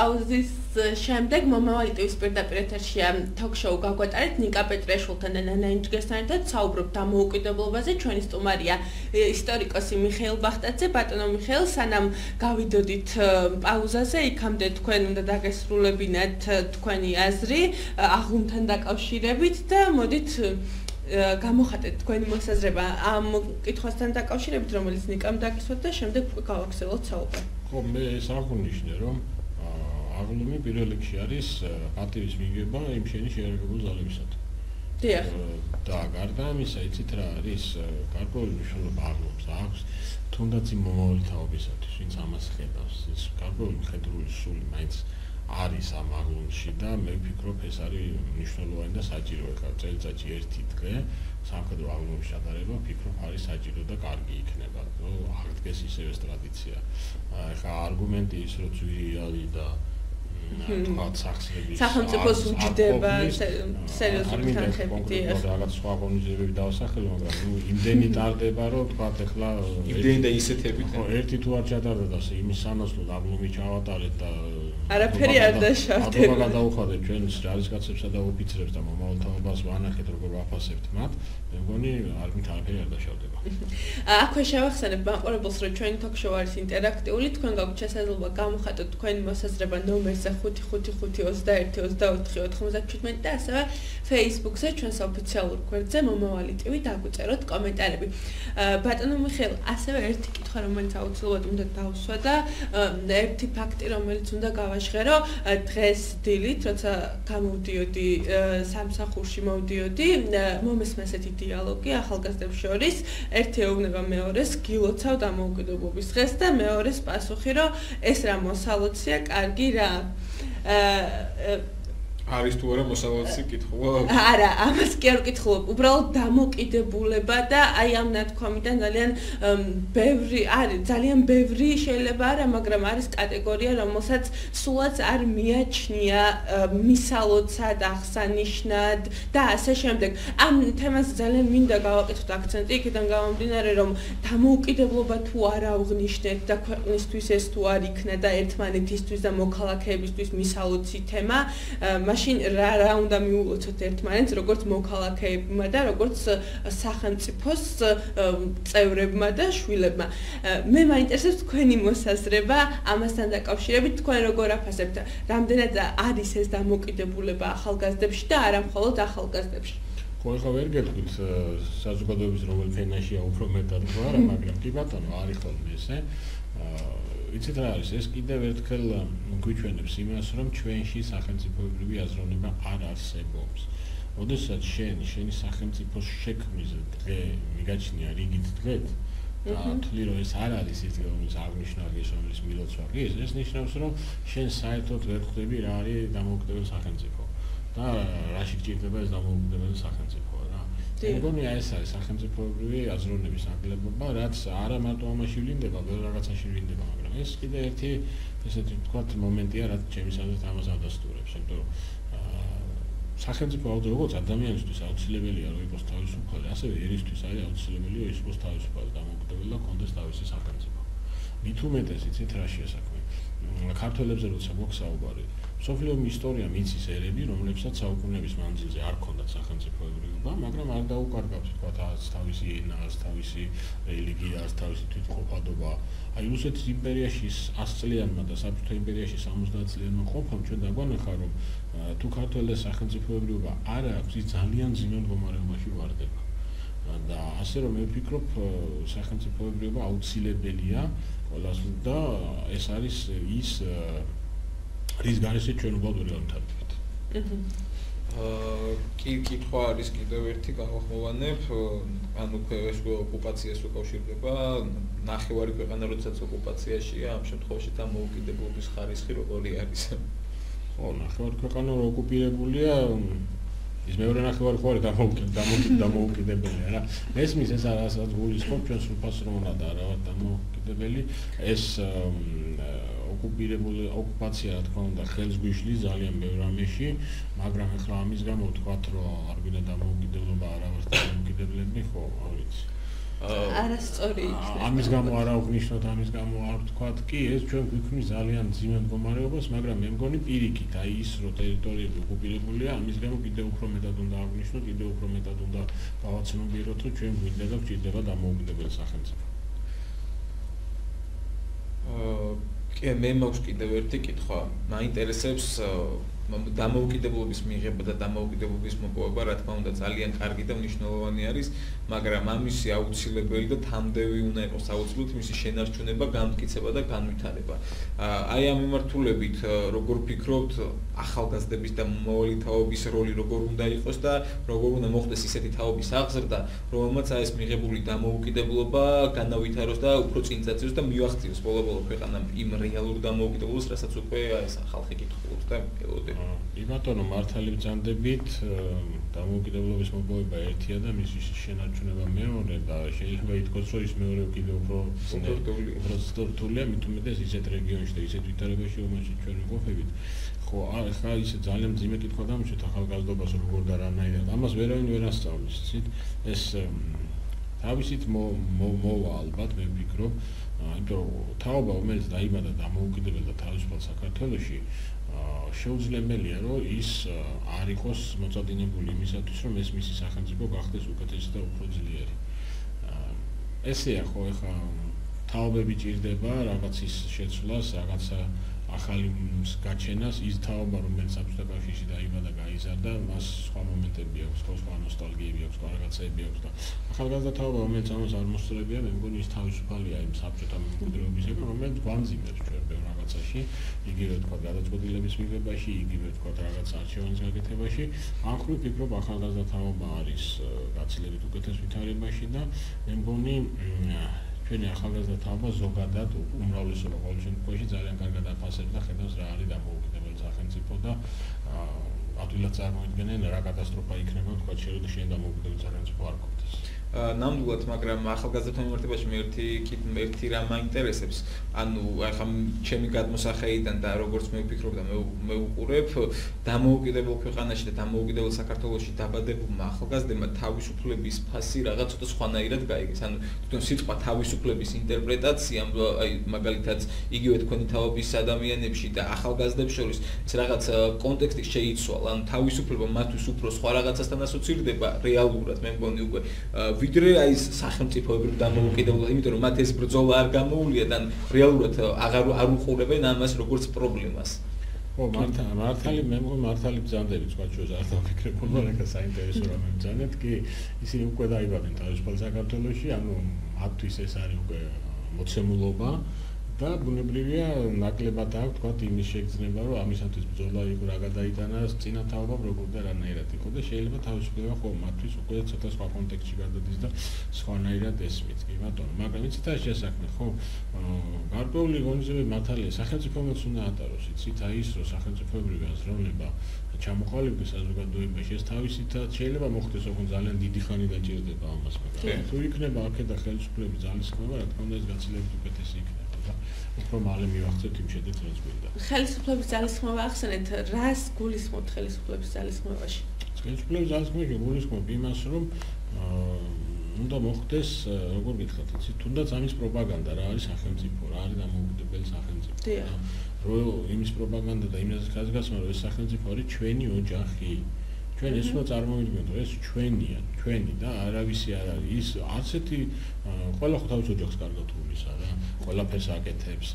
პაუზის შემდეგ მომავალი ტივის პირდაპირ ეთერშია თოქ-შოუ გაგვატარეთ ნიკა პეტრიაშვილთან და ნანა ინჯგესთან ერთად საუბრობთ დამოუკიდებლობაზე. ჩვენი სტუმარია ისტორიკოსი მიხეილ ბახტაძე. ბატონო მიხეილ, სანამ გავიდოდით პაუზაზე, იქამდე თქვენ უნდა დაგესრულებინათ თქვენი აზრი აღლუმთან დაკავშირებით და მოდით გამოხატეთ თქვენი მოსაზრება ამ კითხვასთან დაკავშირებით, რომელიც ნიკამ დაკისვათ და შემდეგ გავაგრძელოთ საუბარი. ხო, მე ეს აღნიშნე, რომ აღლუმი პირველ რიგში არის პატივის მიღება იმ შენი შეერაგებულ ძალებისათვის. დიახ. და გარდა ამისა, იცით რა არის გარკვეული მნიშვნელობა აღლუმს აქვს თუნდაც იმ მომავალი თაობისათვის, ვინც ამას ხედავს. ეს გარკვეული მხედრული სული მაინც არის ამ აღლუმში და მე ვფიქრობ ეს არის მნიშვნელოვანი და საჭირო. ეხლა წელიწადში ერთი დღე სამხედრო აღლუმის ჩატარება ვფიქრობ არის საჭირო და კარგი იქნება. აღდგეს ისევე ტრადიცია. ეხლა არგუმენტი ის რომ ძვირი არის და თქვათ სახსრების სახელმწიფოს უჯდება სერიოზული თანხებით. რაღაც სხვა ღონისძიებები დავასახელო, მაგრამ იმდენი ტარდება, რომ თქვათ ეხლა იმდენი და ისეთებით. ხო, ერთი თუ არ ჩატარდა და იმის სანაცვლოდ აღლუმი ჩავატარეთ და არაფერი არ დაშავდება. აბა გადავუხადეთ ჩვენს ჯარისკაცებსა და ოფიცრებს და მომავალ თაობას ვანახეთ როგორ ვაფასებთ მათ. მე მგონი არაფერი არ დაშავდება. აქვე შევახსენებ მაყურებელს, რომ ჩვენი თოქ-შოუ არის ინტერაქტიული. თქვენ გაქვთ შესაძლებლობა გამოხატოთ თქვენი მოსაზრება ნომერზე 555212494 და ასევე Facebook-ზე ჩვენს ოფიციალურ გვერდზე მომავალი ტივი დაგვიწეროთ კომენტარები. ბატონო მიხეილ, ასევე ერთი კითხვა, რომელიც აუცილებლად უნდა დავსვა და ერთი ფაქტი, რომელიც უნდა გავაჟღერო, დღეს დილით, როცა გამოვდიოდი სამსახურში მოვდიოდი, მომესმა ესეთი დიალოგი ახალგაზრდებს შორის, ერთი ეუბნება მეორეს, გილოცავ დამოუკიდებლობის დღეს და მეორეს პასუხი, რომ ეს რა მოსალოცია, კარგი რა. არის თუ არა მოსალოცი კითხვა? არა, ამას კი არ ვკითხულობ. უბრალოდ დამოკიდებულება და აი ამ ნათქვამიდან ძალიან ბევრი შეიძლება არა, მაგრამ არის კატეგორია, რომელსაც სულაც არ მიაჩნია მისალოცად, აღსანიშნად და ასე შემდეგ. ამ თემას ძალიან მინდა გავაკეთოთ აქცენტი, იქიდან გამომდინარე, რომ დამოუკიდებლობა თუ არ ავღნიშნეთ და ქვეყნისთვის ეს თუ არ იქნა და ერთმანეთისთვის და მოქალაქეებისთვის მისალოცი თემა, მაშინ რა უნდა მიულოცოთ ერთმანეთს, როგორც მოქალაქეებმა და როგორც სახელმწიფოს წევრებმა და შვილებმა. მე მაინტერესებს თქვენი მოსაზრება ამასთან დაკავშირებით, თქვენ როგორ აფასებთ, რამდენად არის ეს დამოკიდებულება ახალგაზრდებში და არა მხოლოდ ახალგაზრდებში? ხო, ეხლა ვერ გეტყვით საზოგადოების რომელ ფენაშია უფრო მეტად თუ არა, მაგრამ კი ბატონო, არის ხოლმე ესე. იცით რა არის, ეს კიდევ ერთხელ გვიჩვენებს იმას, რომ ჩვენში სახელმწიფოებრივი აზროვნება არ არსებობს. ოდესაც შენი სახელმწიფოს შექმნის დღე მიგაჩნია რიგით დღეთ და თვლი რომ ეს არ არის ის დღე, რომელიც აღნიშნავს ის, რომელიც მილოცვა კი ეს ნიშნავს, რომ შენ საერთოდ ვერ ხვდები რა არის დამოუკიდებელი სახელმწიფო და რაში გჭირდება ეს დამოუკიდებელი სახელმწიფო რა. მე მგონი ეს არის სახელმწიფოებრივი აზროვნების ნაკლებობა, რაც არა მარტო ამაში ვლინდება, ბევრ რაღაცაში ვლინდება, მაგრამ ეს კიდე ერთი ესეთი ვთქვათ მომენტია, რაც ჩემი აზრით ამას ადასტურებს, იმიტომ რომ სახელმწიფო როგორც ადამიანისთვის აუცილებელია რომ იყოს თავისუფალი, ასევე ერისთვის არის აუცილებელია ის იყოს თავისუფალი დამოუკიდებელი და კონდეს თავისი სახელმწიფო. მით უმეტეს იცით რაშია საქმე. ქართველებზე როცა მოგსაუბარი, სოფლიო ისტორია მიცის ერები, რომლებსაც საუკუნეების მანძილზე არ ჰქონდათ სახელმწიფოებრიობა, მაგრამ არ დაუკარგავთ თქვათ თავისი ენას, თავისი რელიგიას, თავისი თვითმყოფადობა. აი რუსეთის იმპერიაში 100 წლიანმა და საბჭოთა იმპერიაში 70 წლიანმა ყოფამ ჩვენ დაგვანახა, რომ თუ ქართველებს სახელმწიფოებრიობა არ აქვს, ის ძალიან ძიმე მდგომარეობაში ვარდება. და ასე რომ მე ვფიქრობ, სახელმწიფოებრიობა აუცილებელია ყველას და ეს არის ის რის გარეშე ჩვენ უბრალოდ ვერ გავთვალებთ. კი, კითხვა არის კიდევ ერთი გავახმოვანებ, ანუ ეს ოკუპაციას უკავშირდება, ნახევარი ქვეყანა როდესაც ოკუპაციაშია, ამ შემთხვევაში დამოუკიდებლობის ხარისხი როგორი არის? ხო, ნახევარი ქვეყანა ოკუპირებულია, ის მეორე ნახევარი ხო არის დამოუკიდებელია რა. მესმის ეს რასაც გულისხმობ ჩვენ სრულფას რომ უნდა და არა ვარ დამოუკიდებელი, ეს ოკუპაცია რა თქმა უნდა ხელს გვიშლის ძალიან ბევრ რამეში, მაგრამ ახლა ამის გამო ვთქვათ რომ არ გვინდა დამოუკიდებლობა, არა ვარ დამოუკიდებლები, ხო, არ ვიცი. არასწორი იქნება. ამის გამო არ აღვნიშნოთ, ამის გამო არ ვთქვათ კი, ეს ჩვენ გვიქმნის ძალიან მძიმე მდგომარეობას, მაგრამ მე მგონი პირიქით, აი ის რო ტერიტორიები ოკუპირებულია, ამის გამო კიდევ უფრო მეტად უნდა აღვნიშნოთ, კიდევ უფრო მეტად უნდა გავაცნობიეროთ, რომ ჩვენ გვინდა და გვჭირდება დამოუკიდებელი სახელმწიფო. კი, მე მაქვს კიდევ ერთი კითხვა. მაინტერესებს დამოუკიდებლობის მიღება და დამოუკიდებლობის მოპოვება, რა თქმა უნდა, ძალიან კარგი და მნიშვნელოვანი არის, მაგრამ ამისი აუცილებელი და თამდევი უნდა იყოს აუცილებლად მისი შენარჩუნება, განმტკიცება და განვითარება. აი ამ მიმართულებით, როგორ ფიქრობთ, ახალგაზრდების და მომავალი თაობის როლი როგორ უნდა იყოს და როგორ უნდა მოხდეს ისეთი თაობის აღზრდა, რომელმაც აი ეს მიღებული დამოუკიდებლობა განავითაროს და უფრო წინ წაწევს და მივახციოს ბოლო-ბოლო ქვეყანამ იმ რეალურ დამოუკიდებლობას, რასაც უკვე ეს ხალხი კითხულობს და ელოდება. ბატონო, მართალი ბრძანდებით, დამოუკიდებლობის მოპოვება ერთია და მისი შენარჩუნება მეორე და შეიძლება ითქვას, რომ ის მეორე კიდევ უფრო რთულია, მით უმეტეს ისეთ რეგიონში და ისეთ ვითარებაში, რომელშიც ჩვენ ვიმყოფებით. ხო, ახლა ისე ძალიან მძიმე კითხვა დამიშვით ახალგაზრდობას როგორ და რანაირად. ამას ვერავინ ვერ ასწავლის, იცით? ეს თავისით მოვა ალბათ, მე ვფიქრობ, იმიტომ რომ თაობა, რომელიც დაიბადა დამოუკიდებელ და თავისუფალ საქართველოში, შეუძლებელია, რომ ის არ იყოს მოწადინებული იმისათვის, რომ ეს მისი სახელმწიფო გახდეს უკეთესი და უფრო ძლიერი. ესეა ხო, ეხლა თაობები ჭირდება რაღაცის შეცვლას, რაღაცა ახალი გაჩენას, ის თაობა, რომელიც საბჭოთა კავშირში დაიბადა, გაიზარდა, მას სხვა მომენტები აქვს, სხვა ნოსტალგიები აქვს, სხვა რაღაცები აქვს და ახალგაზრდა თაობა, რომელიც ამას არ მოსწრებია, მე მგონი ის თავისუფალია იმ საბჭოთა მემკვიდრეობისგან, რომელიც გვამძიმებს ჩვენ ბევრ რაღაცაში, იგივე თქვა გადაწყვეტილების მიღებაში, იგივე თქვა რაღაც არჩევანის გაკეთებაში. ამ ხრივ ვფიქრობ, ახალგაზრდა თაობა არის გაცილებით უკეთეს ვითარებაში და მე მგონი ჩვენი ახალგაზრდა თაობა ზოგადად უმრავლესობა ყოველ შემთხვევაში ძალიან კარგად აფასებს და ხედავს რა არის დამოუკიდებელი სახელმწიფო და ადვილად წარმოიდგენენ რა კატასტროფა იქნება თქვა შეიძლება შენ დამოუკიდებელი სახელმწიფო არ გქონდეს. ნამდვილად, მაგრამ ახალგაზრდათა მიმართებაში ერთი რამ მაინტერესებს. ანუ ახლა ჩემი გადმოსახედიდან და როგორც მე ვფიქრობ და მე ვუყურებ, დამოუკიდებელ ქვეყანაში და დამოუკიდებელ საქართველოში დაბადებულმა ახალგაზრდებმა თავისუფლების ფასი რაღაც ცოტა სხვანაირად გაიგეს. ანუ თვითონ სიტყვა თავისუფლების ინტერპრეტაცია, აი მაგალითად, იგივე თქვენი თაობის ადამიანებში და ახალგაზრდებს შორის ეს რაღაც კონტექსტი შეიცვალა. ანუ თავისუფლება მათთვის უფრო სხვა რაღაცასთან ასოცირდება რეალურად, მე მგონი უკვე ვიდრე აი ეს სახელმწიფოებრივ დამოუკიდებლობა, იმიტომ რომ მათ ეს ბრძოლა არ გამოუვლიათ და რეალურად არ უყურებენ ამას როგორც პრობლემას. ხო, მართალი მე მგონი მართალი ბრძანდებით თქვა ჩვენ არ დავფიქრებ, მაგრამ ეხა საინტერესო რამ ბრძანეთ, კი ისინი უკვე დაიბადნენ თავისუფალ საქართველოში, ანუ მათთვის ეს არის უკვე მოცემულობა და ბუნებრივია ნაკლებად აქვს თქვა იმის შეგრძნება, რომ ამისათვის ბრძოლა იყო რა გადაიტანა წინა თაობა როგორ და რანაირად იყო და შეიძლება თავისუფლება ხო მათთვის უკვე ცოტა სხვა კონტექსტში გადადის და სხვანაირად ესმით, კი ბატონო, მაგრამ იცით რა შესაქმე, ხო, გარკვეული ღონისძიებები მართალია, სახელმწიფოებიც უნდა ატაროს, იცით, აი ის რომ სახელმწიფოებრივი აზროვნება ჩამოყალიბდეს საზოგადოებაში, ეს თავისითაც შეიძლება მოხდეს, ოღონდ ძალიან დიდი ხანი დაჭირდება ამას, მაგრამ თუ იქნება აქედა ხელისუფლების ძალისხმევა, რა თქმა უნდა ეს გაცილებით უკეთესი იქნება. უფრო მალე მივახცევთ იმ შედეგს, რაც გვინდა. ხელისუფლების ძალისხმევა ახსენეთ, რას გულისხმობთ ხელისუფლების ძალისხმევაში? ხელისუფლების ძალისხმევაში გულისხმობ იმას, რომ უნდა მოხდეს, როგორ გითხრათ, იცით, თუნდაც ამის პროპაგანდა, რა არის სახელმწიფო, რა არის დამოუკიდებელი სახელმწიფო. რომ იმის პროპაგანდა და იმაზე ხაზგასმა, რომ ეს სახელმწიფო არის ჩვენი ოჯახი. ჩვენ ეს უნდა წარმოვიდგინოთ, რომ ეს ჩვენია, ჩვენი და არავისი არ არის. ის ასეთი ყველა ხო თავის ოჯახს კარგად უვლის არა, ყველაფერს აკეთებს,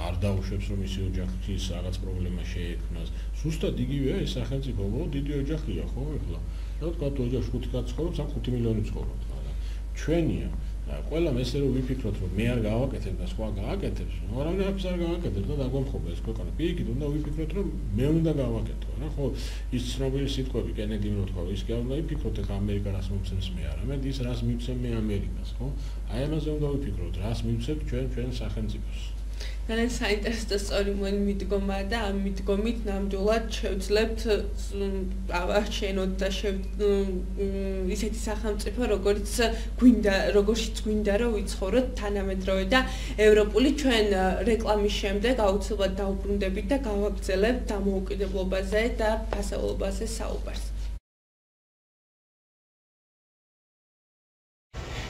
არ დაუშვებს რომ ისი ოჯახის რაღაც პრობლემა შეექმნას. ზუსტად იგივეა ეს სახელმწიფო, უბრალოდ დიდი ოჯახია, ხო, ეხლა. რა თქვა, ოჯახში 5 კაცი ცხოვრობს, ან 5 მილიონი ცხოვრობს, მაგრამ ჩვენია. ყველამ ესე რომ ვიფიქროთ, რომ მე არ გავაკეთებ და სხვა გააკეთებს, მაგრამ არაფერს არ გავაკეთებ და დაგვემხობა ეს ქვეყანა. პირიქით უნდა ვიფიქროთ, რომ მე უნდა გავაკეთო, რა ხო? ის ცნობილი სიტყვები კენედი რო თქვა, ის კი არ უნდა ვიფიქროთ, ეხლა ამერიკა რას მომცემს მე არ, ამედ ის რას მივცემ მე ამერიკას, ხო? აი ამაზე უნდა ვიფიქროთ, რას მივცემ ჩვენ სახელმწიფოს. ძალიან საინტერესო და სწორი მიდგომა და ამ მიდგომით ნამდვილად შევძლებთ ავარჩენოთ და ისეთი სახელმწიფო, როგორშიც გვინდა რომ ვიცხოვროთ თანამედროვე და ევროპული. ჩვენ რეკლამის შემდეგ აუცილებლად დავუბრუნდებით და გავაგრძელებთ დამოუკიდებლობაზე და ფასეულობაზე საუბარს.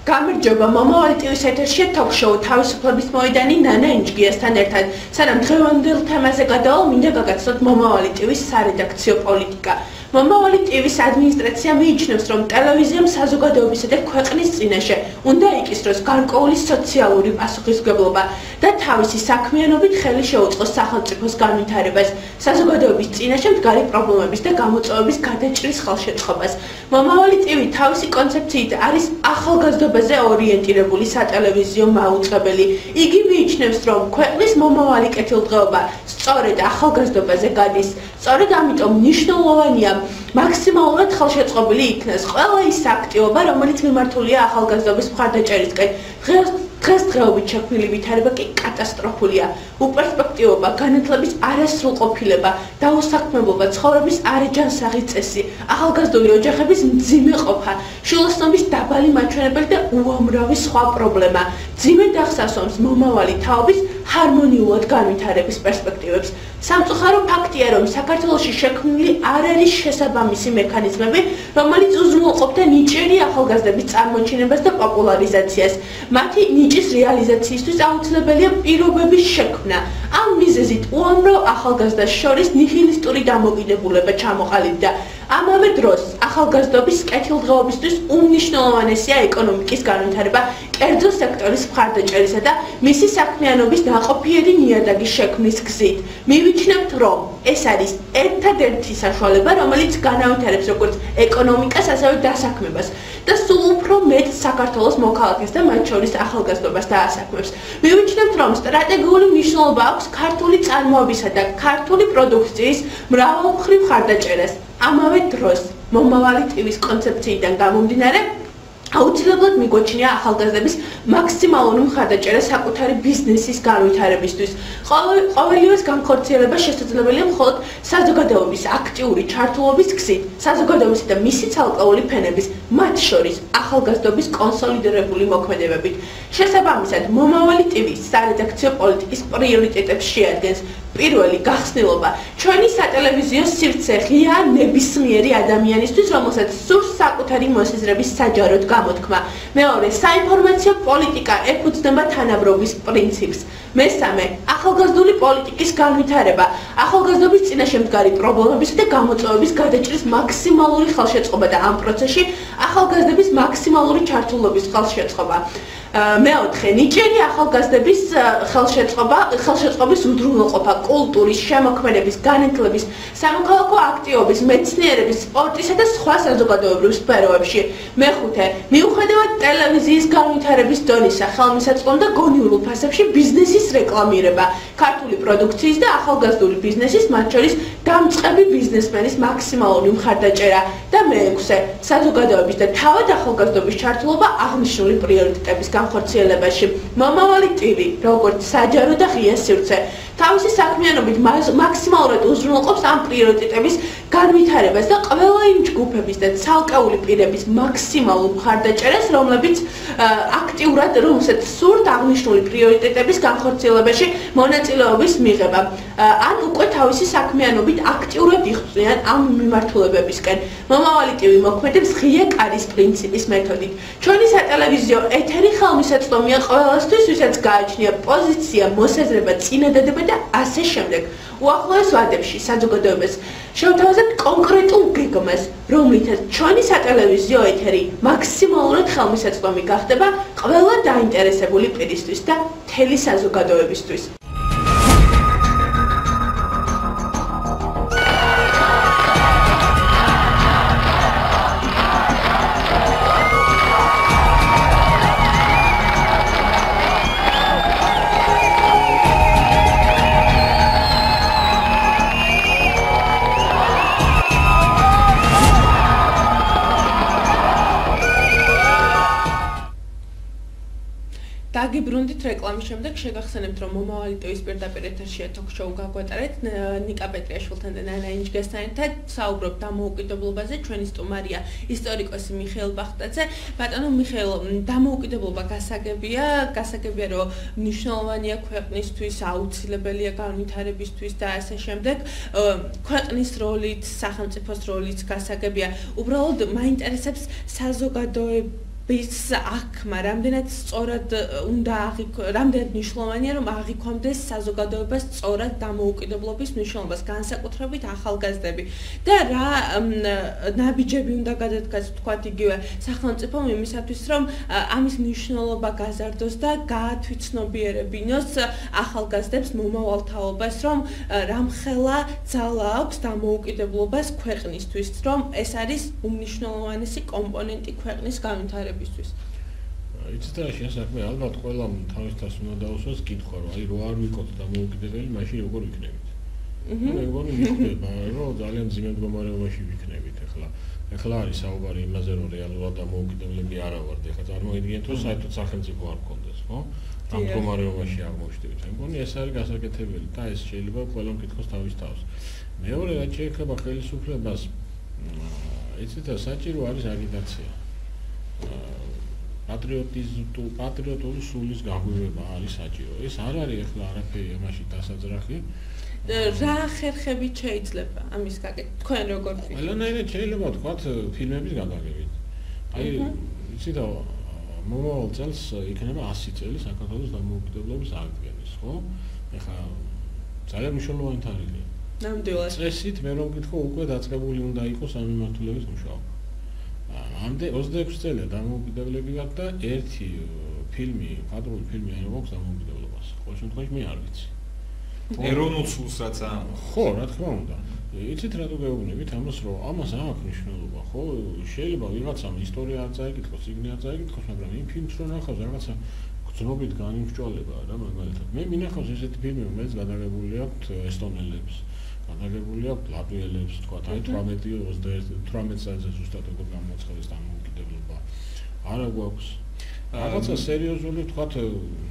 გამარჯობა, მომავალი ტივის ეთერშია თოქ-შოუ თავისუფლების მოედანი ნანა ინჯგიასთან ერთად. სანამ დღევანდელ თემაზე გადავალ, მინდა გაგაცნოთ მომავალი ტივის სარედაქციო პოლიტიკა. მომავალი ტივის ადმინისტრაცია მიიჩნევს, რომ ტელევიზიამ საზოგადოებისა და ქვეყნის წინაშე უნდა იკისროს გარკვეული სოციალური პასუხისმგებლობა და თავისი საქმიანობით ხელი შეუწყოს სახელმწიფოს განვითარებას, საზოგადოების წინაშე მდგარი პრობლემების და გამოწვევების გადაჭრის ხელშეწყობას. მომავალი ტივი თავისი კონცეფციით არის ახალგაზრდობაზე ორიენტირებული სატელევიზიო მაუწყებელი. იგი მიიჩნევს, რომ ქვეყნის მომავალი კეთილდღეობა სწორედ ახალგაზრდობაზე გადის. სწორედ ამიტომ მნიშვნელოვანია მაქსიმალურად ხელშეწყობილი იქნას ყველა ის აქტივობა, რომელიც მიმართულია ახალგაზრდობის მხარდაჭერისკენ. დღესდღეობით შექმნილი ვითარება კი კატასტროფულია. უპერსპექტივობა, განათლების არასრულყოფილება, დაუსაქმებლობა, ცხოვრების არეჯანსაღი წესი, ახალგაზრდული ოჯახების მძიმე ყოფა, შვილოსნობის დაბალი მაჩვენებელი და უამრავი სხვა პრობლემა. მძიმედ ახსოვს მომავალი თაობის ჰარმონიულად განვითარების პერსპექტივებს. სამწუხარო ფაქტია, რომ საქართველოში შექმნილი არ არის შესაბამისი მექანიზმები, რომელიც უზრუნველყოფდა ნიჭიერი ახალგაზრდების წარმოჩინებას და პოპულარიზაციას. მათი ნიჭის რეალიზაციისთვის აუცილებელია პირობების შექმნა. ამ მიზეზით უამრავ ახალგაზრდას შორის ნიჰილისტური დამოკიდებულება ჩამოყალიბდა. ამავე დროს ახალგაზრდობის კეთილდღეობისთვის უმნიშვნელოვანესია ეკონომიკის განვითარება, კერძო სექტორის მხარდაჭერისა და მისი საქმიანობის ნაყოფიერი ნიადაგის შექმნის გზით. მივიჩნევთ, რომ ეს არის ერთადერთი საშუალება, რომელიც განავითარებს როგორც ეკონომიკას, ასევე დასაქმებას და სულ უფრო მეტ საქართველოს მოქალაქეს და მათ შორის ახალგაზრდობას დაასაქმებს. მივიჩნევთ, რომ სტრატეგიული მნიშვნელობა აქვს ქართული წარმოებისა და ქართული პროდუქციის მრავალმხრივ მხარდაჭერას. ამავე დროს მომავალი ტივის კონცეფციიდან გამომდინარე აუცილებლად მიგვაჩნია ახალგაზრდების მაქსიმალური მხარდაჭერა საკუთარი ბიზნესის განვითარებისთვის. ყოველივეს განხორციელება შესაძლებელია მხოლოდ საზოგადოების აქტიური ჩართულობის გზით, საზოგადოებისა და მისი ცალკეული ფენების, მათ შორის ახალგაზრდობის კონსოლიდირებული მოქმედებებით. შესაბამისად, მომავალი ტივის სარედაქციო პოლიტიკის პრიორიტეტებს შეადგენს პირველი გახსნილობა. ჩვენი სატელევიზიო სივრცე ღია ნებისმიერი ადამიანისთვის, რომელსაც სურს საკუთარი მოსაზრების საჯაროდ გამოთქმა. მეორე, საინფორმაციო პოლიტიკა ეფუძნება თანაბრობის პრინციპს. მესამე, ახალგაზრდული პოლიტიკის განვითარება, ახალგაზრდობის წინაშე მდგარი პრობლემების და გამოწვევების გადაჭრის მაქსიმალური ხელშეწყობა და ამ პროცესში ახალგაზრდების მაქსიმალური ჩართულობის ხელშეწყობა. მეოთხე, ნიჭიერი ახალგაზრდების ხელშეწყობის უზრუნველყოფა, კულტურის, შემოქმედების, განათლების, სამოქალაქო აქტივობის, მეცნიერების, სპორტისა და სხვა საზოგადოებრივ სფეროებში. მეხუთე, მიუხედავად ტელევიზიის განვითარების დონისა, ხელმისაწვდომ და გონივრულ ფასებში ბიზნესის რეკლამირება, ქართული პროდუქციის და ახალგაზრდული ბიზნესის, მათ შორის დამწყები ბიზნესმენის მაქსიმალური მხარდაჭერა და მეექვსე, საზოგადოების და თავად ახალგაზრდობის ჩართულობა აღნიშნული პრიორიტეტების განხორციელებაში. მომავალი ტივი, როგორც საჯარო და ღია სივრცე, თავისი საქმიანობით მაქსიმალურად უზრუნველყოფს ამ პრიორიტეტების განვითარებას და ყველა იმ ჯგუფების და ცალკეული პირების მაქსიმალურ მხარდაჭერას, რომლებიც აქტიურად რომელსაც სურთ აღნიშნული პრიორიტეტების განხორციელებაში მონაწილეობის მიღება. ან უკვე თავისი საქმიანობით აქტიურად იხსნიან ამ მიმართულებებისკენ. მომავალი ტივი მოქმედებს ღია კარის პრინციპის მეთოდით. ჩვენი სატელევიზიო ეთერი ხელმისაწვდომია ყველასთვის, ვისაც გააჩნია პოზიცია, მოსაზრება, წინადადება და ასე შემდეგ. უახლოეს ვადებში საზოგადოებას შევთავაზებთ კონკრეტულ გეგმას, რომლითაც ჩვენი სატელევიზიო ეთერი მაქსიმალურად ხელმისაწვდომი გახდება ყველა დაინტერესებული პირისთვის და მთელი საზოგადოებისთვის. გაგიბრუნდით რეკლამის შემდეგ შეგახსენებთ, რომ მომავალი ტივის პირდაპირ ეთერშია თოქ-შოუ გაგვატარეთ ნიკა პეტრიაშვილთან და ნანა ინჯგესთან ერთად საუბრობთ დამოუკიდებლობაზე. ჩვენი სტუმარია ისტორიკოსი მიხეილ ბახტაძე. ბატონო მიხეილ, დამოუკიდებლობა გასაგებია, რომ მნიშვნელოვანია ქვეყნისთვის, აუცილებელია განვითარებისთვის და ასე შემდეგ. ქვეყნის როლით, სახელმწიფოს როლით გასაგებია. უბრალოდ მაინტერესებს საზოგადოების ის აქმა რამდენად სწორად უნდა რამდენად მნიშვნელოვანია რომ აღიქვამდეს საზოგადოებას სწორად დამოუკიდებლობის მნიშვნელობას განსაკუთრებით ახალგაზრდები და რა ნაბიჯები უნდა გადადგას თქვათ იგივე სახელმწიფომ იმისათვის რომ ამის მნიშვნელობა გაზარდოს და გაათვითცნობიერებინოს ახალგაზრდებს მომავალთაობას რომ რამხელა ძალა აქვს დამოუკიდებლობას ქვეყნისთვის რომ ეს არის უმნიშვნელოვანესი კომპონენტი ქვეყნის განვითარებისთვის იცით რა შესაძლოა ალბათ ყველამ თავისთავად უნდა დაუსვას კითხვა რომ აი რო არ ვიყოთ დამოუკიდებელი მაშინ როგორ ვიქნებით მეგონი მიხდება რომ ძალიან ძიმე მდგომარეობაში ვიქნებით ეხლა არის საუბარი იმაზე რომ რეალურად დამოუკიდებლები არა ვართ ეხლა წარმოიდგინეთ რომ საერთოდ სახელმწიფო არ გქონდეს ხო ამ მდგომარეობაში აღმოჩნდებით მეგონი ეს არის გასაკეთებელი და ეს შეიძლება ყველამ კითხოს თავის თავს მეორე რაც შეეხება ხელისუფლებას იცით რა საჭირო არის აგიტაცია პატრიოტული სულის გაღვივება არის საჭირო. ეს არ არის ახლა არაფერი ამაში დასაძრახი. რა ხერხებით შეიძლება ამის გაკეთება? თქვენ როგორ ვფიქრობთ? ყველანაირად შეიძლება ვთქვათ ფილმების გადაღებით. აი, იცით რა, მომავალ წელს იქნება 100 წელი საქართველოს დამოუკიდებლობის აღდგენის, ხო? ეხლა ძალიან მნიშვნელოვანი თარიღია. ნამდვილად. წესით მე რომ ვკითხო უკვე დაწყებული უნდა იყოს ამ მიმართულების მუშაობა. ამდე 26 წელია დამოუკიდებლები ვართ და ერთი ფილმი, კადრული ფილმი არ აქვს დამოუკიდებლობას. ყოველ შემთხვევაში მე არ ვიცი. ეროვნულ სულს რაც ხო, რა თქმა უნდა. იცით რატო გეუბნებით ამას, რომ ამას აქვს მნიშვნელობა, ხო? შეიძლება ვიღაცამ ისტორია არ წაიკითხოს, წიგნი არ წაიკითხოს, მაგრამ იმ ფილმს რო ნახავს, რაღაცა გრძნობით განიმსჭვალება რა, მაგალითად. მე მინახავს ესეთი ფილმი, რომელიც გადაღებული აქვს ესტონელებს. გადაღებული აქვს ლატვიელებს, თქვა, აი 18 საათზე ზუსტად როგორ გამოცხადეს დამოუკიდებლობა. არა გვაქვს. რაღაცა სერიოზული, თქვა,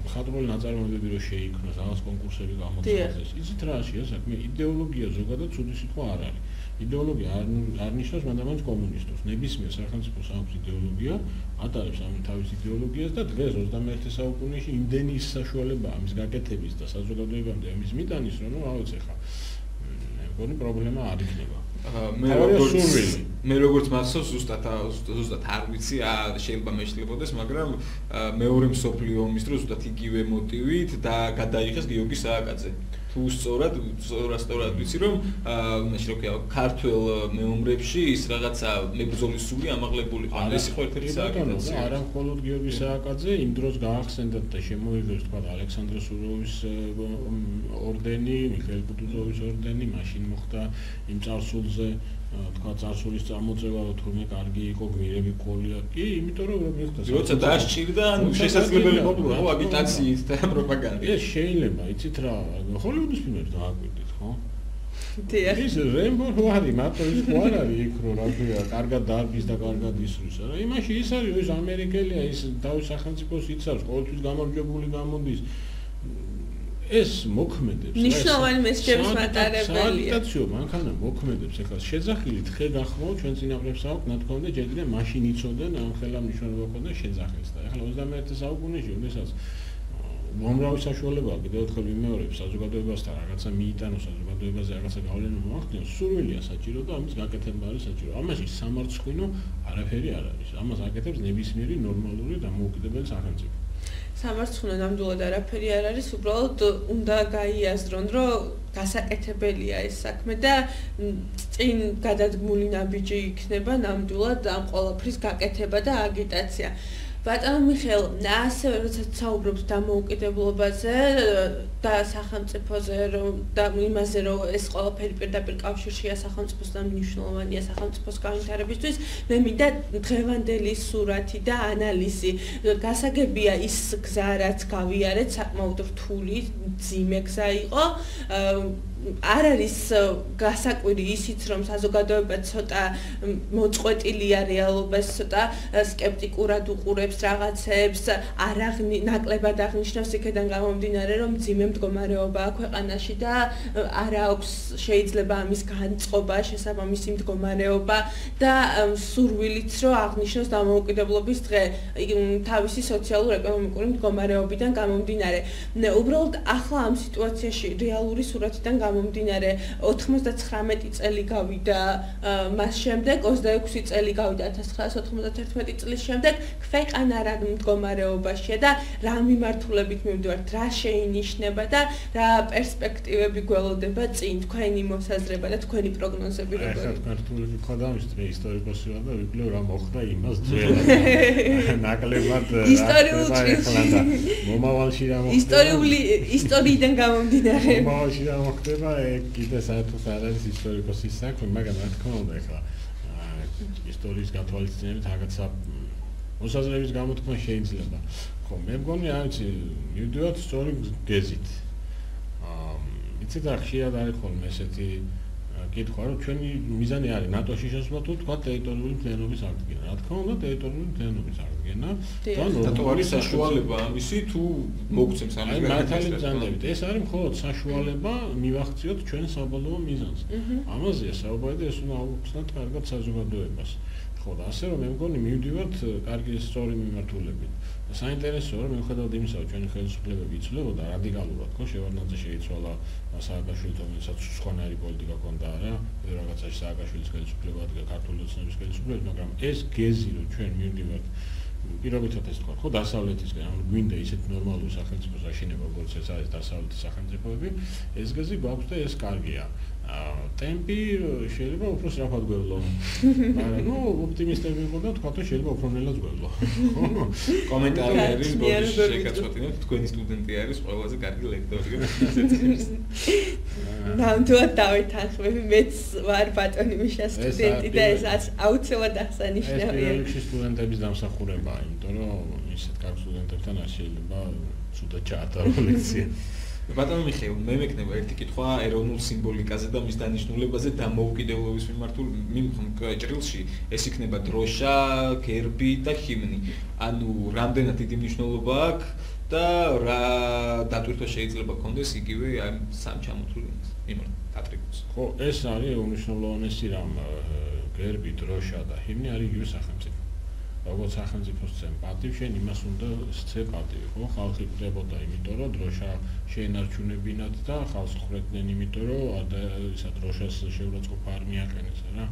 მხატვრული ნაწარმოებები რო შეიქმნას, რაღაც კონკურსები გამოცხადეს. იცით რა არის საქმე? იდეოლოგია ზოგადად ცუდი სიტყვა არ არის. იდეოლოგია არ ნიშნავს მანდამაც კომუნისტებს. ნებისმიერ სახელმწიფოს აქვს იდეოლოგია, ატარებს ამ თავის იდეოლოგიას და დღეს 21 საუკუნეში იმდენი საშუალება ამის გაკეთების და საზოგადოებამდე ამის მიტანის, რომ რა ვიცი ხა გონი პრობლემა არ იქნება. მე როგორც მახსოვს ზუსტად არ ვიცი, შეიძლება მეშლებოდეს, მაგრამ მეორე მსოფლიო ომის დროს ზუსტად იგივე მოტივით და გადაიხეს გიორგი სააკაძე. თუ სწორად ვიცი რომ მაშინ რო ქვია ქართველ მეომრებში ის რაღაცა მებრძოლის სული ამაღლებული ყავდა. ეს იყო ერთ-ერთი სააგიტაციო. არა მხოლოდ გიორგი სააკაძე, იმ დროს გაახსენდათ და შემოიღეს თქვა ალექსანდრე სუროვის ორდენი, მიხეილ კუტუზოვის ორდენი, მაშინ მოხდა იმ წარსულზე თქვა წარსულის წამოწევა რომ თურმე კარგი იყო გვირები ყოლია კი იმიტომ რომ მიხდა როცა დასჭირდა შესაძლებელი ყოფილა ხო აგიტაციით და პროპაგანდით ეს შეიძლება იცით რა ჰოლივუდის ფილმებს დააკვირდით ხო დიახ ის რემბო ვარი მარტო ის ხო არ არის იქ რომ რა ქვია კარგად დარბის და კარგად ისვრის არა იმაში ის არის ის ამერიკელია ის თავის სახელმწიფოს იცავს ყოველთვის გამარჯვებული გამოდის ეს მოქმედებს ნიშნავენ მესჯების მატარებელია აგიტაციო მანქანა მოქმედებს ეხლა შეძახილით ხე გახმო ჩვენ წინაპრებს აქვს ნათქვამი და ჯერ კიდევ მაშინ იცოდნენ ამ ხელა მნიშვნელობა ქონდა შეძახილს და ეხლა 21 საუკუნეში როდესაც მომრავი საშუალებაა კიდევ ერთხელ ვიმეორებ საზოგადოებასთან რაღაცა მიიტანოს საზოგადოებაზე რაღაცა გავლენა მოახდინოს სურვილია საჭირო და ამის გაკეთება არის საჭირო ამაში სამარცხვინო არაფერი არ არის ამას აკეთებს ნებისმიერი ნორმალური დამოუკიდებელი სახელმწიფო სამარცხვინო ნამდვილად არაფერი არ არის, უბრალოდ უნდა გაიაზრონ, რომ გასაკეთებელია ეს საქმე და წინ გადადგმული ნაბიჯი იქნება ნამდვილად ამ ყველაფრის გაკეთება და აგიტაცია. ბატონო მიხეილ, ასევე როდესაც საუბრობთ დამოუკიდებლობაზე და სახელმწიფოზე და იმაზე, რომ ეს ყველაფერი პირდაპირ კავშირშია სახელმწიფოსთან მნიშვნელოვანია სახელმწიფოს განვითარებისთვის, მე მინდა დღევანდელი სურათი და ანალიზი. გასაგებია ის გზა, რაც გავიარეთ, საკმაოდ რთული, ძიმე გზა იყო. არ არის გასაკვირი ისიც, რომ საზოგადოება ცოტა მოწყვეტილია რეალობას, ცოტა სკეპტიკურად უყურებს რაღაცებს, ნაკლებად აღნიშნავს იქიდან გამომდინარე, რომ ძიმე მდგომარეობაა ქვეყანაში და არ აქვს შეიძლება ამის განწყობა, შესაბამისი მდგომარეობა და სურვილიც რომ აღნიშნოს დამოუკიდებლობის დღე თავისი სოციალურ-ეკონომიკური მდგომარეობიდან გამომდინარე. უბრალოდ ახლა ამ სიტუაციაში რეალური სურათიდან გამომდინარე 99 წელი გავიდა მას შემდეგ 26 წელი გავიდა 1991 წლის შემდეგ ქვეყანა რა მდგომარეობაშია და რა მიმართულებით მივდივართ რა შეინიშნება და რა პერსპექტივები გველოდება წინ თქვენი მოსაზრება და თქვენი პროგნოზები როგორია ახლა ქართული კითხავთ მე ისტორიკოსი ვარ და ვიკვლევ რა მოხდა იმას ძველად ნაკლებად მომავალში რა მოხდება ისტორიიდან გამომდინარე მომავალში რა მოხდება კიდე საერთოდ არ არის ისტორიკოსის საქმე მაგრამ რა თქმა უნდა ახლა ისტორიის გათვალისწინებით რაღაცა მოსაზრების გამოთქმა შეიძლება ხო მე მგონი არ ვიცი მივდივართ სწორი გეზით იცით რა ხშირად არის ხოლმე ესეთი კითხვა რომ ჩვენი მიზანი არის ნატოში შესვლა თუ თქვა ტერიტორიული მთლიანობის აღდგენა რა თქმა უნდა ტერიტორიული მთლიანობის აღდგენა და ნატო არის საშუალება ამისი თუ მოგცემს ამის მართალი ბრძანდებით ეს არის მხოლოდ საშუალება მივახციოთ ჩვენ საბოლოო მიზანს ამაზეა საუბარი და ეს უნდა აუხსნათ კარგად საზოგადოებას ხო და ასე რომ მე მგონი მივდივართ კარგი სწორი მიმართულებით საინტერესოა რომ მიუხედავად იმისა რომ ჩვენი ხელისუფლებები იცვლებოდა რადიკალურად ხო შევარდნაძე შეიცვალა სააკაშვილით რომელსაც სხვანაირი პოლიტიკა ჰქონდა რა რაღაცაში სააკაშვილის ხელისუფლება და ქართული ოცნების ხელისუფლება მაგრამ ეს გეზი რომ ჩვენ მივდივართ პირობითად ეს თქვა ხო დასავლეთისკენ ანუ გვინდა ისეთ ნორმალური სახელმწიფოს აშენება როგორც ეს არის დასავლეთის სახელმწიფოები ეს გეზი გვაქვს და ეს კარგია ტემპი შეიძლება უფრო სწრაფად გვევლო მაგრამ ნუ ოპტიმისტები ვიყო და თქვა რომ შეიძლება უფრო ნელად გვევლო კომენტარი არის ბოდიში შეგაწყვეტინებთ თქვენი სტუდენტი არის ყველაზე კარგი ლექტორი ნამდვილად დავითანხმები მეც ვარ ბატონი მიშა სტუდენტი და ეს აუცილებლად აღსანიშნავია ეს პირველი სტუდენტების დამსახურებაა იმიტომ რომ ისეთ კარგ სტუდენტებთან არ შეიძლება ცუდად ჩაატარო ლექცია ბატონო მიხეილ, მე მეკნება ერთი კითხვა ეროვნულ სიმბოლიკაზე და მის დანიშნულებაზე დამოუკიდებლობის მიმართ ჭრილში ეს იქნება დროშა, გერბი და ჰიმნი. ანუ რამდენად დიდი მნიშვნელობა აქვს და რა დატვირთვა შეიძლება კონდეს იგივე ამ სამ ჩამოთვლილ მიმართ პატრიკოს. ხო, ეს არის უნიშნულოვანესი რამ გერბი, დროშა და ჰიმნი არის იგივე სახელმწიფო. როგორც სახელმწიფოს წემ პატივი შენ იმას უნდა სცე პატივი ხო ხალხი კვდებოდა იმიტომ რომ დროშა შეენარჩუნებინათ და ხალხს ხვდდნენ იმიტომ რომ ისა დროშას შეურაცხყოფა არ მიაყენეს რა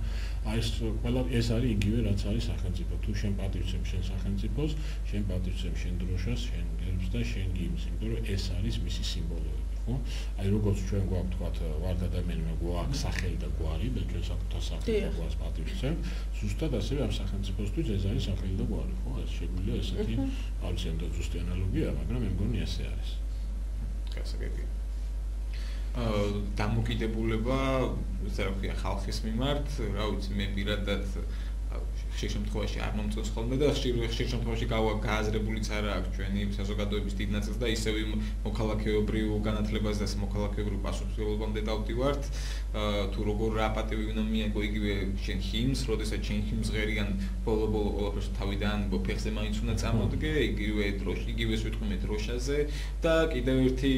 აი ეს ყველა ეს არის იგივე რაც არის სახელმწიფო თუ შენ პატივს წემ შენ სახელმწიფოს შენ პატივს წემ შენ დროშას შენ გერბს და შენ გიმს იმიტომ რომ ეს არის მისი სიმბოლოები ხო აი როგორც ჩვენ გვაქვს თქვათ ვართ ადამიანებმა გვაქვს სახელი და გვარი და ჩვენ საკუთარ სახელს გვაქვს პატივს წემ ზუსტად ასევე ამ სახელმწიფოსთვის ეს არის სახელი და გვარი ხო ეს შეგვიძლია ესეთი არ ვიცი ამ ზუსტი ანალოგია მაგრამ მე მგონი ესე არის გასაგებია დამოკიდებულება ესე რა ქვია ხალხის მიმართ რა ვიცი მე პირადად ხშირ შემთხვევაში არ მომწონს ხოლმე და ხშირ შემთხვევაში გააზრებულიც არ აქვს ჩვენი საზოგადოების დიდ ნაწილს და ისევ იმ მოქალაქეობრივ განათლებას და მოქალაქეობრივ პასუხისმგებლობამდე დავდივართ თუ როგორ რა პატივი უნდა მიაგო იგივე შენ ჰიმს, როდესაც შენ ჰიმს ღერიან ბოლო-ბოლო ყველაფერს თავიდან ფეხზე მაინც უნდა წამოდგე, იგივე დროშა, იგივე სვეტყვი მე დროშაზე და კიდევ ერთი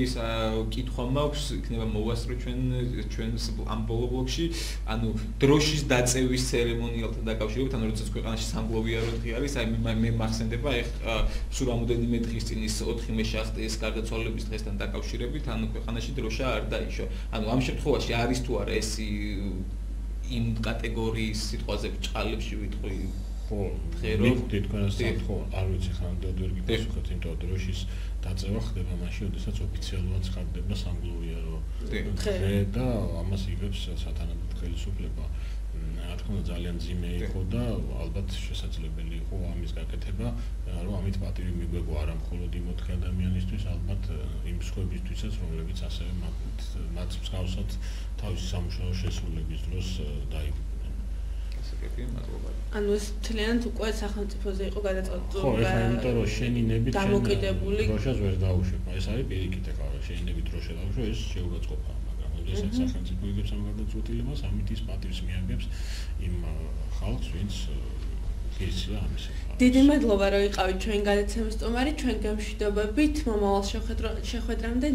კითხვა მაქვს, იქნება მოვასწრო ჩვენს ამ ბოლო ბლოკში, ანუ დროშის დაწევის ცერემონიალთან დაკავშირებით, ანუ როდესაც ქვეყანაში სამგლოვიარო დღე არის, აი მე მახსენდება ეხლა სულ რამოდენიმე დღის წინ ის 4 მეშახტის გარდაცვალების დღესთან დაკავშირებით, ანუ ქვეყანაში დროშა არ დაიშვა. ანუ ამ შემთხვევაში არის თუ არა ეს იმ კატეგორიის სიტყვაზე ბრჭყალებში ვიტყვი ხო რომ თქვენასაც ხო არ ვიცი ხანდად ვერ გიპასუხეთ იმიტომ დროშის დაწევა ხდება მაშინ როდესაც ოფიციალურად ხარდება სამგლოვიარო დღე და ამას იღებს სათანადო ხელისუფლება რა თქმა უნდა ძალიან ძიმე იყო და ალბათ შესაძლებელი იყო ამის გაკეთება რომ ამით პატივი მიგვეგო არა მხოლოდ იმ 4 ადამიანისთვის ალბათ იმ სხვებისთვისაც რომლებიც ასევე მათ მსგავსად თავისი სამუშაო შესრულების დროს დაიღუპნენ. გასაგებია, მადლობა. ანუ ეს მთლიანად უკვე სახელმწიფოზე იყო გადაწყვეტილი. ხო, ეხლა იმიტომ რომ შენინებით დამოკიდებული დროშას ვერ დაუშვება. ეს არის პირიქით ეხლა შენინებით დროშა დაუშვა, ეს შეურაცხყოფაა, მაგრამ როდესაც სახელმწიფო იღებს ამ გადაწყვეტილებას, ამით ის პატივს მიაგებს იმ ხალხს, ვინც გეცია ამის. დიდი მადლობა რომ იყავით ჩვენ გადაცემის სტუმარი, ჩვენ გემშვიდობებით მომავალ შეხვედრამდე.